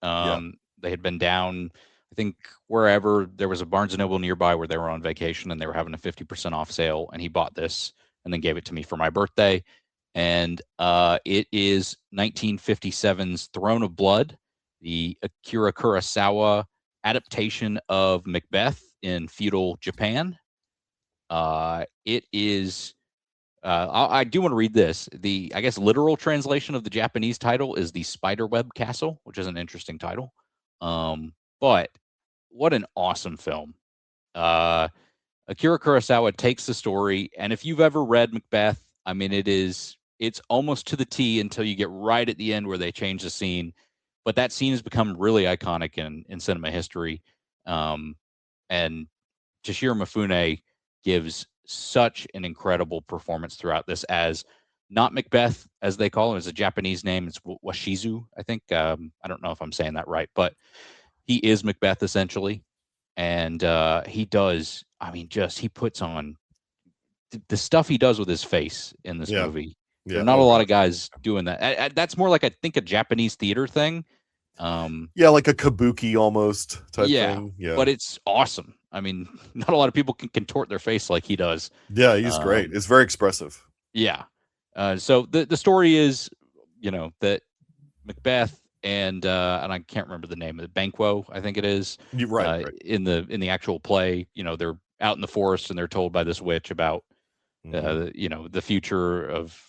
They had been down, I think, wherever there was a Barnes & Noble nearby where they were on vacation and they were having a 50% off sale, and he bought this and then gave it to me for my birthday. And it is 1957's Throne of Blood, the Akira Kurosawa adaptation of Macbeth in feudal Japan. It is I do want to read this. The, I guess, literal translation of the Japanese title is the Spiderweb Castle, which is an interesting title. But what an awesome film. Akira Kurosawa takes the story, and if you've ever read Macbeth, I mean, it's almost to the T until you get right at the end where they change the scene. But that scene has become really iconic in cinema history. And Toshiro Mifune gives such an incredible performance throughout this as not Macbeth, as they call him, as a Japanese name. It's Washizu, I think. I don't know if I'm saying that right, but he is Macbeth essentially. And he does, I mean, he puts on the stuff he does with his face in this movie. There are not a lot of guys doing that. That's more like, I think, a Japanese theater thing. Like a kabuki almost type thing. Yeah, but it's awesome. I mean, not a lot of people can contort their face like he does. Yeah, he's great. It's very expressive. Yeah. So the story is, that Macbeth and I can't remember the name of it, Banquo, I think it is. Right. In the actual play, they're out in the forest and they're told by this witch about the future of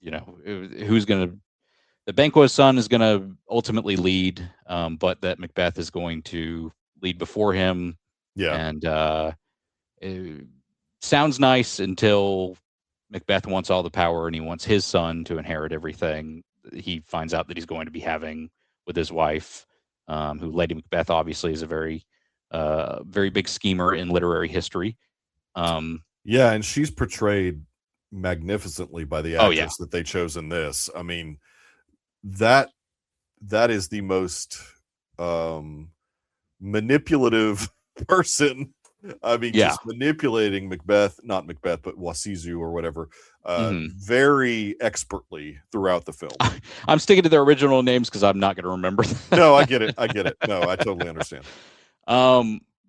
who's going to the Banquo's son is going to ultimately lead, but that Macbeth is going to lead before him. Yeah. And it sounds nice until Macbeth wants all the power and he wants his son to inherit everything. He finds out that he's going to be having with his wife, who Lady Macbeth obviously is a very, very big schemer in literary history. Yeah, and she's portrayed magnificently by the actress that they chose in this. I mean, that is the most manipulative person. I mean, just manipulating Macbeth, not Macbeth, but Wasizu or whatever, very expertly throughout the film. I'm sticking to their original names because I'm not going to remember. No, I get it. No, I totally understand.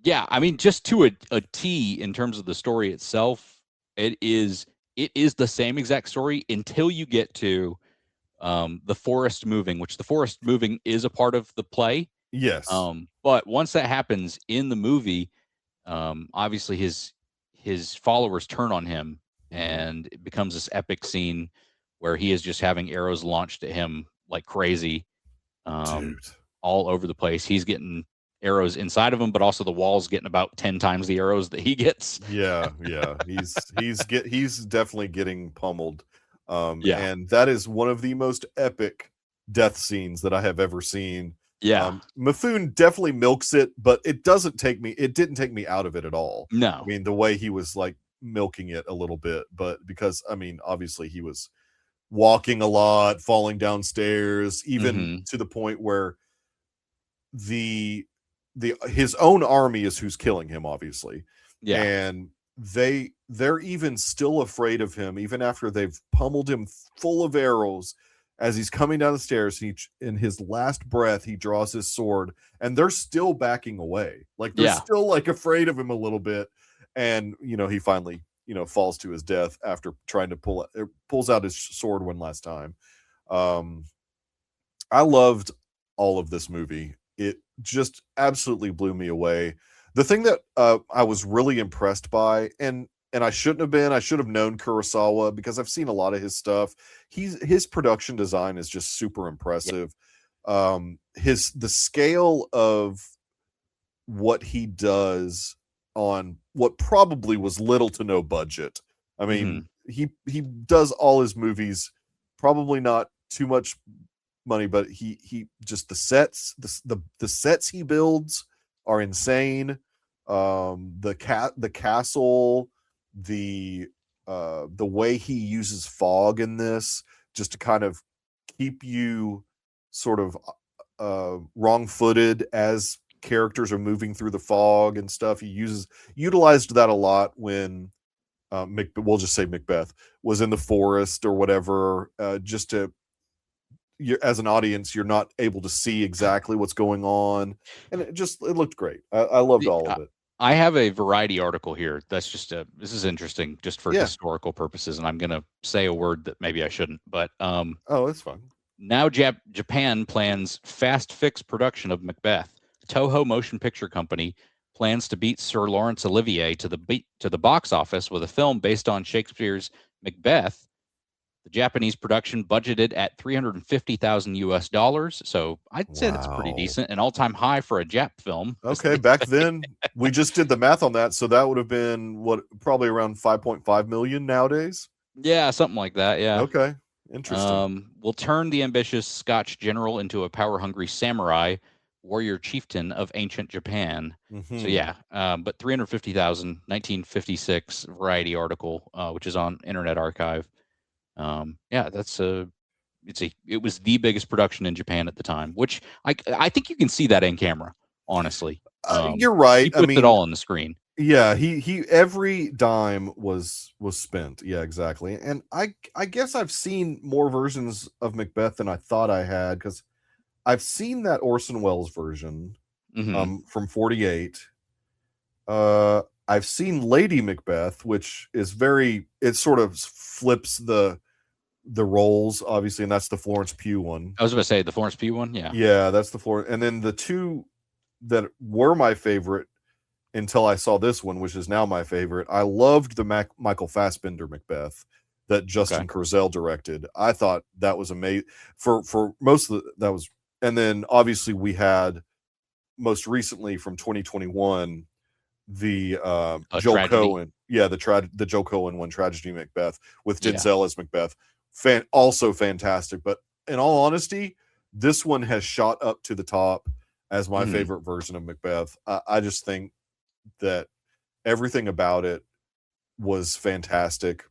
Yeah, I mean, just to a T in terms of the story itself, it is the same exact story until you get to the forest moving, which the forest moving is a part of the play. Yes. But once that happens in the movie, obviously his followers turn on him, and it becomes this epic scene where he is just having arrows launched at him like crazy, all over the place. He's getting arrows inside of him, but also the wall's getting about 10 times the arrows that he gets. Yeah. He's definitely getting pummeled. And that is one of the most epic death scenes that I have ever seen. Yeah. Mifune definitely milks it, but it didn't take me out of it at all. No. I mean, the way he was like milking it a little bit, but because I mean, obviously he was walking a lot, falling downstairs, even to the point where his own army is who's killing him, obviously. Yeah. And they're even still afraid of him, even after they've pummeled him full of arrows. As he's coming down the stairs, in his last breath, he draws his sword, and they're still backing away. Like they're still like afraid of him a little bit. And, he finally, falls to his death after trying to pulls out his sword one last time. I loved all of this movie. It just absolutely blew me away. The thing that I was really impressed by, and I shouldn't have been. I should have known Kurosawa because I've seen a lot of his stuff. His production design is just super impressive. The scale of what he does on what probably was little to no budget. I mean, he does all his movies, probably not too much money, but he just the sets he builds are insane. The castle, the way he uses fog in this just to kind of keep you sort of wrong-footed as characters are moving through the fog and stuff. He utilized that a lot when we'll just say Macbeth was in the forest or whatever, just to as an audience, you're not able to see exactly what's going on, and it looked great. I loved all of it. I have a Variety article here. That's this is interesting just for historical purposes, and I'm going to say a word that maybe I shouldn't, but it's fine. Now Japan plans fast fix production of Macbeth. Toho Motion Picture Company plans to beat Sir Laurence Olivier to the box office with a film based on Shakespeare's Macbeth. The Japanese production budgeted at $350,000. So I'd say that's pretty decent, an all-time high for a Jap film. Okay, back then we just did the math on that, so that would have been probably around 5.5 million nowadays. Yeah, something like that. Yeah. Okay, interesting. Will turn the ambitious Scotch general into a power-hungry samurai warrior chieftain of ancient Japan. So yeah, but 350,000, 1956 Variety article, which is on Internet Archive. It was the biggest production in Japan at the time, which I think you can see that in camera, honestly. You're right. He puts it all on the screen. Yeah, he every dime was spent. Yeah, exactly. And I guess I've seen more versions of Macbeth than I thought I had, because I've seen that Orson Welles version from 48. I've seen Lady Macbeth, which is it sort of flips the roles, obviously, and that's the Florence Pugh one. I was going to say the Florence Pugh one, yeah. Yeah, that's the Florence. And then the two that were my favorite until I saw this one, which is now my favorite. I loved the Michael Fassbender Macbeth that Justin Kurzel directed. I thought that was amazing. For most of that was, and then obviously we had most recently from 2021 the Joe Tragedy. Cohen, the Joe Cohen one, Tragedy Macbeth, with Denzel as Macbeth. Also fantastic. But in all honesty, this one has shot up to the top as my favorite version of Macbeth. I just think that everything about it was fantastic.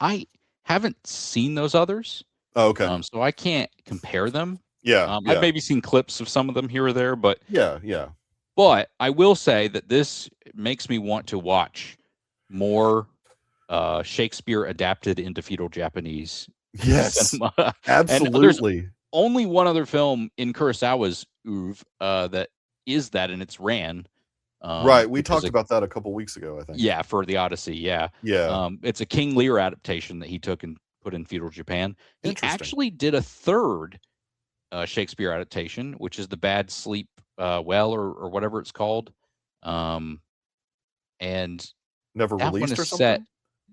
I haven't seen those others. Oh, okay. So I can't compare them. Yeah, I've maybe seen clips of some of them here or there, but yeah. But I will say that this makes me want to watch more Shakespeare adapted into feudal Japanese cinema. Absolutely. And only one other film in Kurosawa's oeuvre that is that, and it's Ran. Right, we talked about that a couple weeks ago, I think. Yeah, for the Odyssey, yeah. It's a King Lear adaptation that he took and put in feudal Japan. He actually did a third Shakespeare adaptation, which is The Bad Sleep Well or whatever it's called. And never released or something?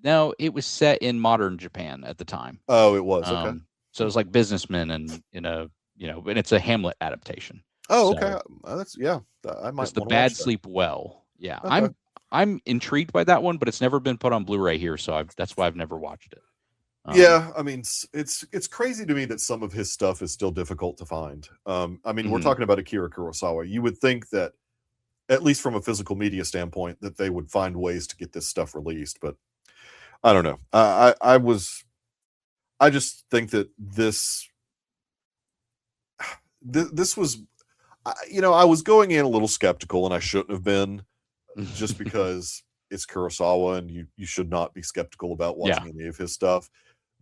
No, it was set in modern Japan at the time. Oh, it was, okay. So it was like businessmen and and it's a Hamlet adaptation. Oh, okay. That's I might. It's The Bad Sleep Well. Yeah, okay. I'm intrigued by that one, but it's never been put on Blu-ray here, so that's why I've never watched it. Yeah, I mean, it's crazy to me that some of his stuff is still difficult to find. I mean, we're talking about Akira Kurosawa. You would think that, at least from a physical media standpoint, that they would find ways to get this stuff released, but I don't know. I just think that this was, I was going in a little skeptical, and I shouldn't have been, just because it's Kurosawa, and you should not be skeptical about watching any of his stuff.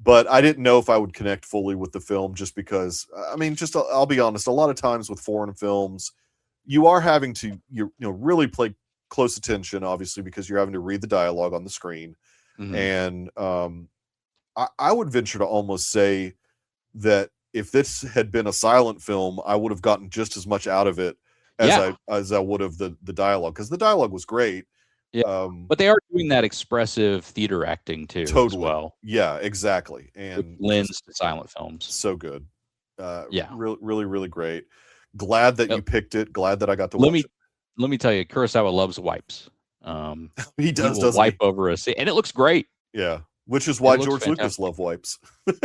But I didn't know if I would connect fully with the film, just because, I mean, I'll be honest, a lot of times with foreign films, you are having to really play close attention, obviously, because you're having to read the dialogue on the screen. And I would venture to almost say that if this had been a silent film, I would have gotten just as much out of it as I would have the dialogue, because the dialogue was great. Yeah, but they are doing that expressive theater acting too, as well. Yeah, exactly, and it lends to silent films. So good. Really, really great. Glad that you picked it. Glad that I got to watch it. Let me tell you, Kurosawa loves wipes. He does, he will wipe over a scene, and it looks great. Yeah, which is why George Lucas loved wipes.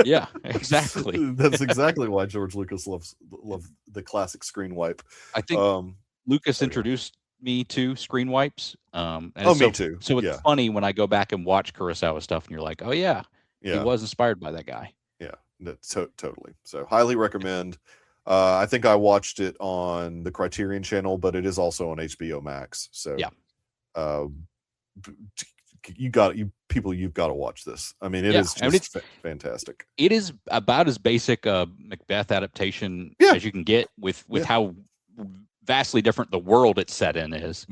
Yeah, exactly. That's exactly why George Lucas loved the classic screen wipe. I think Lucas introduced me to screen wipes. Me too. So it's funny when I go back and watch Kurosawa stuff, and you're like, oh yeah, he was inspired by that guy. Yeah, totally. So highly recommend. I think I watched it on the Criterion Channel, but it is also on HBO Max. So you've got to watch this. I mean, it is just fantastic. It is about as basic a Macbeth adaptation as you can get, with how vastly different the world it's set in is.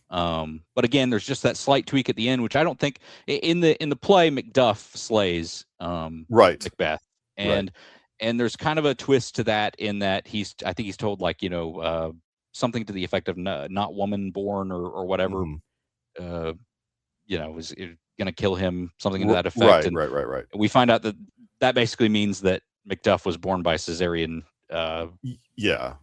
But again, there's just that slight tweak at the end, which I don't think in the play Macduff slays Macbeth, and there's kind of a twist to that, in that I think he's told, like, something to the effect of not woman born or whatever, is going to kill him, something to that effect. Right. We find out that basically means that Macduff was born by cesarean. Yeah.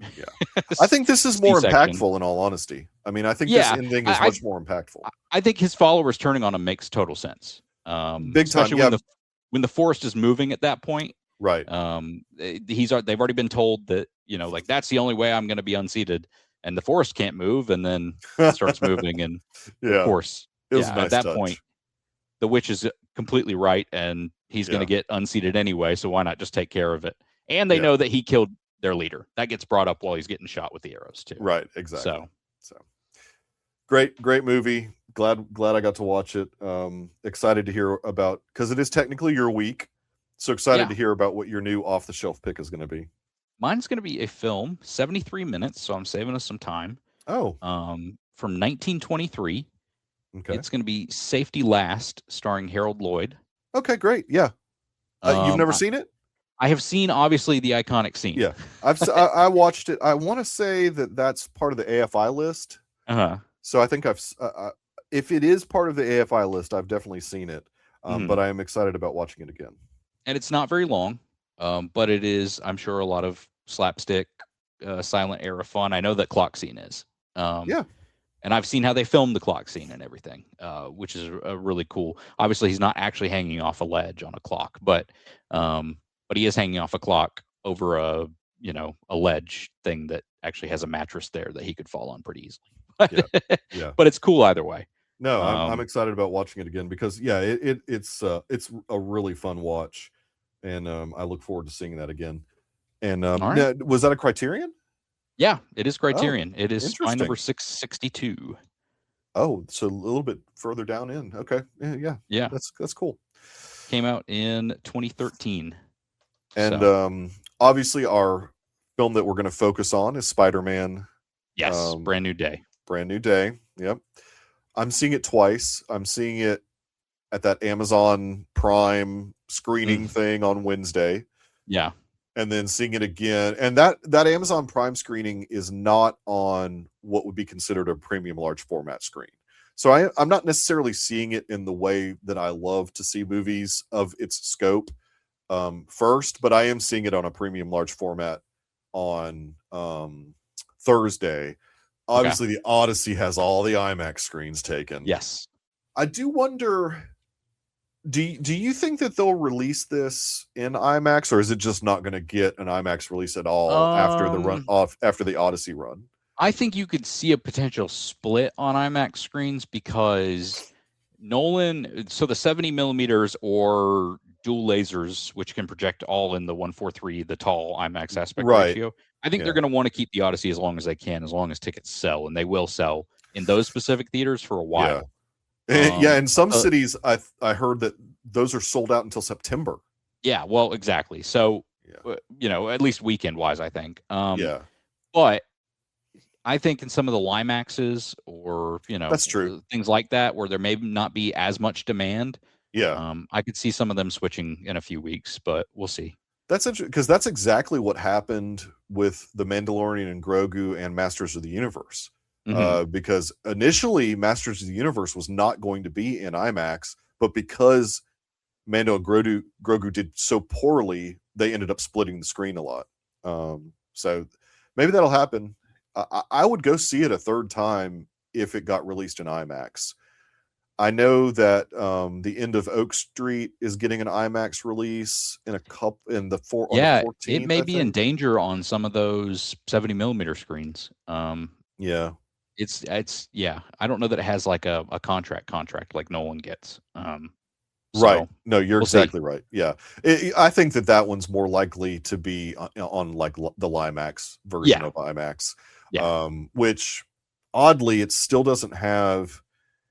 I think this is more impactful, in all honesty. I mean, I think this ending is much more impactful. I think his followers turning on him makes total sense. Big time. Especially when the forest is moving at that point. Right. They've already been told that, like, that's the only way I'm going to be unseated, and the forest can't move, and then it starts moving, and of course, at that point, the witch is completely right, and he's going to get unseated anyway, so why not just take care of it? And they know that he killed their leader. That gets brought up while he's getting shot with the arrows too. Right, exactly. So great movie. Glad I got to watch it. Excited to hear about, because it is technically your week. So excited to hear about what your new off the shelf pick is going to be. Mine's going to be a film, 73 minutes, so I'm saving us some time. Oh. from 1923. Okay. It's going to be Safety Last, starring Harold Lloyd. Okay, great. Yeah. You've never seen it? I have seen, obviously, the iconic scene. Yeah. I watched it. I want to say that that's part of the AFI list. Uh-huh. So I think if it is part of the AFI list, I've definitely seen it. But I am excited about watching it again. And it's not very long, but it is, I'm sure, a lot of slapstick, silent era fun. I know that clock scene is. Yeah. And I've seen how they filmed the clock scene and everything, which is really cool. Obviously, he's not actually hanging off a ledge on a clock, but he is hanging off a clock over a ledge thing that actually has a mattress there that he could fall on pretty easily. Yeah. But it's cool either way. No, I'm excited about watching it again because it's a really fun watch, and I look forward to seeing that again. And right. Was that a Criterion? Yeah, it is Criterion. Oh, it is spine number 662. Oh, so a little bit further down in. Okay, yeah. That's cool. Came out in 2013. And obviously, our film that we're going to focus on is Spider-Man. Yes, Brand New Day. Brand New Day. Yep. I'm seeing it twice. I'm seeing it at that Amazon Prime screening thing on Wednesday. Yeah. And then seeing it again. And that Amazon Prime screening is not on what would be considered a premium large format screen. So I'm not necessarily seeing it in the way that I love to see movies of its scope first, but I am seeing it on a premium large format on Thursday. Obviously, the Odyssey has all the IMAX screens taken. Yes. I do wonder, do you think that they'll release this in IMAX, or is it just not going to get an IMAX release at all after the Odyssey run? I think you could see a potential split on IMAX screens because Nolan, so the 70 millimeters or dual lasers, which can project all in the 1:4:3, the tall IMAX aspect ratio. I think they're going to want to keep the Odyssey as long as they can, as long as tickets sell, and they will sell in those specific theaters for a while. Yeah, in some cities, I heard that those are sold out until September. Yeah, well, exactly. So, at least weekend-wise, I think. But I think in some of the Limaxes or, that's true, things like that, where there may not be as much demand. Yeah. I could see some of them switching in a few weeks, but we'll see. That's interesting because that's exactly what happened with The Mandalorian and Grogu and Masters of the Universe. Because initially Masters of the Universe was not going to be in IMAX, but because Mando and Grogu did so poorly, they ended up splitting the screen a lot. So maybe that'll happen. I would go see it a third time if it got released in IMAX. I know that the End of Oak Street is getting an IMAX release in the 14th. It may be in danger on some of those 70 millimeter screens. It's I don't know that it has like a contract like Nolan gets. Right. No, you're exactly right. Yeah. I think that one's more likely to be on like the Limax version of IMAX. Which oddly, it still doesn't have,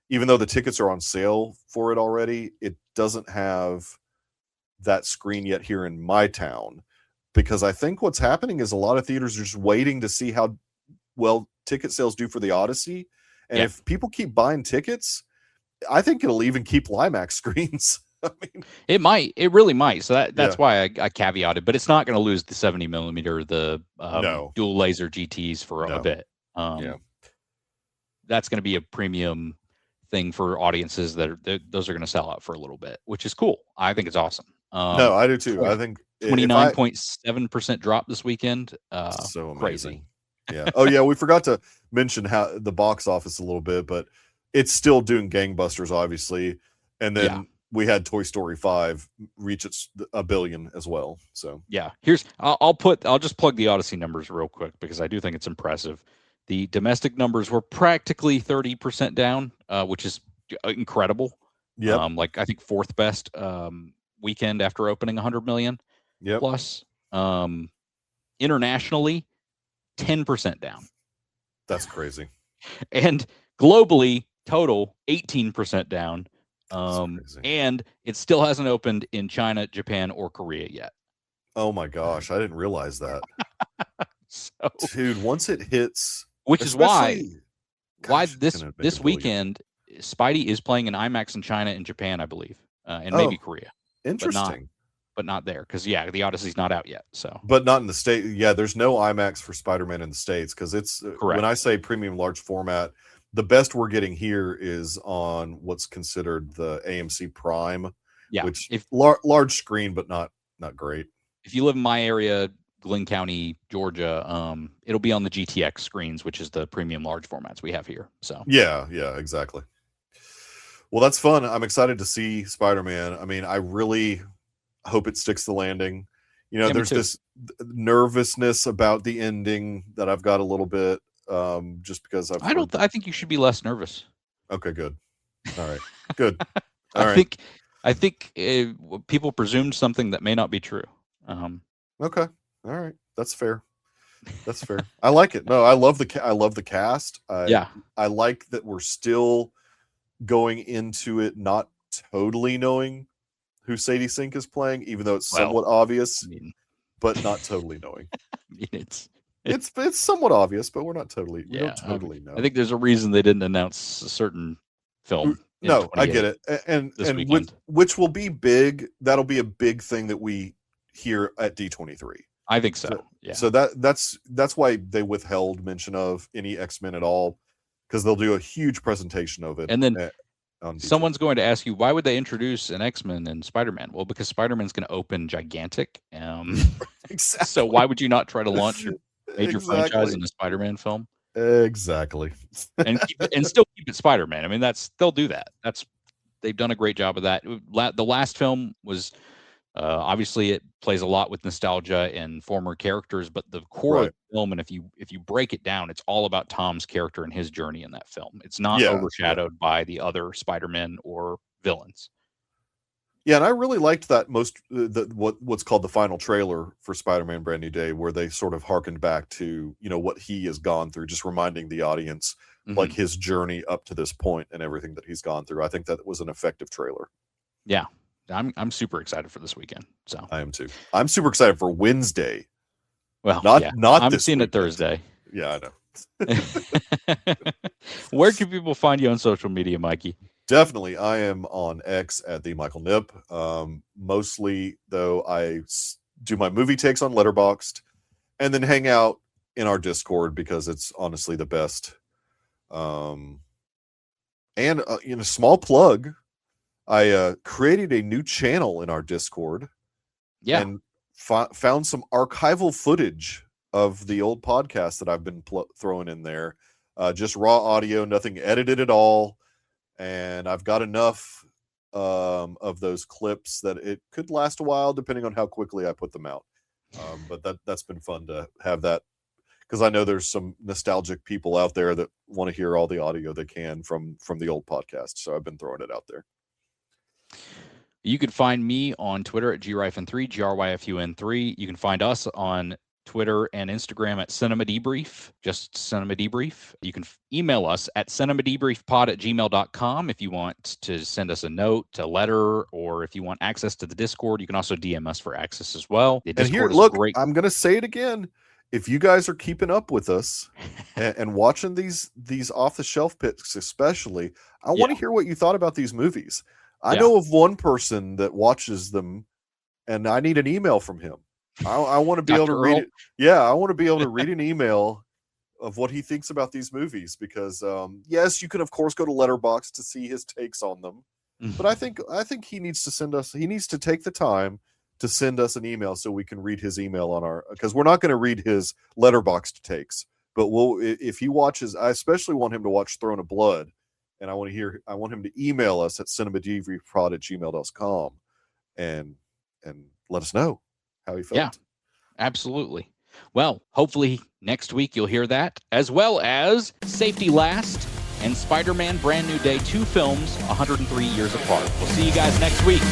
even though the tickets are on sale for it already, it doesn't have that screen yet here in my town, because I think what's happening is a lot of theaters are just waiting to see how well ticket sales do for the Odyssey. And if people keep buying tickets, I think it'll even keep Limax screens. I mean, it really might. So that's why I caveated, but it's not going to lose the 70 millimeter, the dual laser GTs for a bit. That's going to be a premium thing for audiences those are going to sell out for a little bit, which is cool. I think it's awesome. No, I do too. I think 29.7% drop this weekend. So amazing. Crazy. Yeah. Oh yeah, we forgot to mention how the box office a little bit, but it's still doing gangbusters, obviously. And then we had Toy Story 5 reach $1 billion as well. So I'll just plug the Odyssey numbers real quick because I do think it's impressive. The domestic numbers were practically 30% down, which is incredible. Yeah. Like I think fourth best weekend after opening 100 million plus. Internationally, 10% down. That's crazy. And globally, total 18% down. And it still hasn't opened in China, Japan, or Korea yet. Oh my gosh, I didn't realize that. So, dude, once it hits, which is why Gosh, this weekend, Spidey is playing in IMAX in China and Japan, I believe, and maybe Korea. Interesting. But not there, because the Odyssey's not out yet. So, but not in the state. Yeah, there's no IMAX for Spider-Man in the States, because it's correct. When I say premium large format, the best we're getting here is on what's considered the AMC Prime, which large screen, but not great. If you live in my area, Glenn County, Georgia, it'll be on the GTX screens, which is the premium large formats we have here. So yeah, exactly. Well, that's fun. I'm excited to see Spider-Man. I mean, I really hope it sticks the landing. There's this nervousness about the ending that I've got a little bit, just because I think you should be less nervous. Okay, good. All right, good. I think people presumed something that may not be true. Okay, all right, that's fair. That's fair. I like it. No, I love the cast. I like that we're still going into it not totally knowing who Sadie Sink is playing, even though it's somewhat obvious, but not totally knowing. It's somewhat obvious, but we're not totally. We don't totally know. I think there's a reason they didn't announce a certain film. No, I get it, and which will be big. That'll be a big thing that we hear at D23. I think so. Yeah. So that's why they withheld mention of any X-Men at all, because they'll do a huge presentation of it. And then someone's going to ask you, why would they introduce an X-Men and Spider-Man? Well, because Spider-Man's going to open gigantic. Exactly. So why would you not try to launch your major franchise in a Spider-Man film? Exactly. and still keep it Spider-Man. I mean, they'll do that. They've done a great job of that. The last film was obviously it plays a lot with nostalgia and former characters, but the core of the film, and if you break it down, it's all about Tom's character and his journey in that film. It's not overshadowed by the other Spider-Men or villains. Yeah, and I really liked that what's called the final trailer for Spider-Man Brand New Day, where they sort of harkened back to what he has gone through, just reminding the audience like his journey up to this point and everything that he's gone through. I think that was an effective trailer. Yeah, I'm super excited for this weekend. So I am too. I'm super excited for Wednesday. Well, not I'm seeing it Thursday. Yeah, I know. Where can people find you on social media, Mikey? Definitely. I am on X at the Michael Nip. Mostly, though, I do my movie takes on Letterboxd and then hang out in our Discord because it's honestly the best. And a small plug, I created a new channel in our Discord. Yeah. And found some archival footage of the old podcast that I've been throwing in there. Just raw audio, nothing edited at all. And I've got enough of those clips that it could last a while, depending on how quickly I put them out. But that's been fun to have that, because I know there's some nostalgic people out there that want to hear all the audio they can from the old podcast. So I've been throwing it out there. You can find me on Twitter at GRYFN3, GRYFUN3. You can find us on Twitter and Instagram at Cinema Debrief, just Cinema Debrief. You can email us at cinemadebriefpod@gmail.com if you want to send us a note, a letter, or if you want access to the Discord. You can also DM us for access as well. And here, look, I'm going to say it again. If you guys are keeping up with us and watching these off-the-shelf picks especially, I want to hear what you thought about these movies. I know of one person that watches them, and I need an email from him. I want to be able to read it. Yeah, I want to be able to read an email of what he thinks about these movies, because yes, you can of course go to Letterboxd to see his takes on them, but I think he needs to take the time to send us an email so we can read his email on our, because we're not going to read his Letterboxd takes, but if he watches, I especially want him to watch Throne of Blood. And I want him to email us at cinemadebriefpod@gmail.com and let us know how he felt. Yeah, absolutely. Well, hopefully next week you'll hear that, as well as Safety Last and Spider-Man Brand New Day, 2 films 103 years apart. We'll see you guys next week.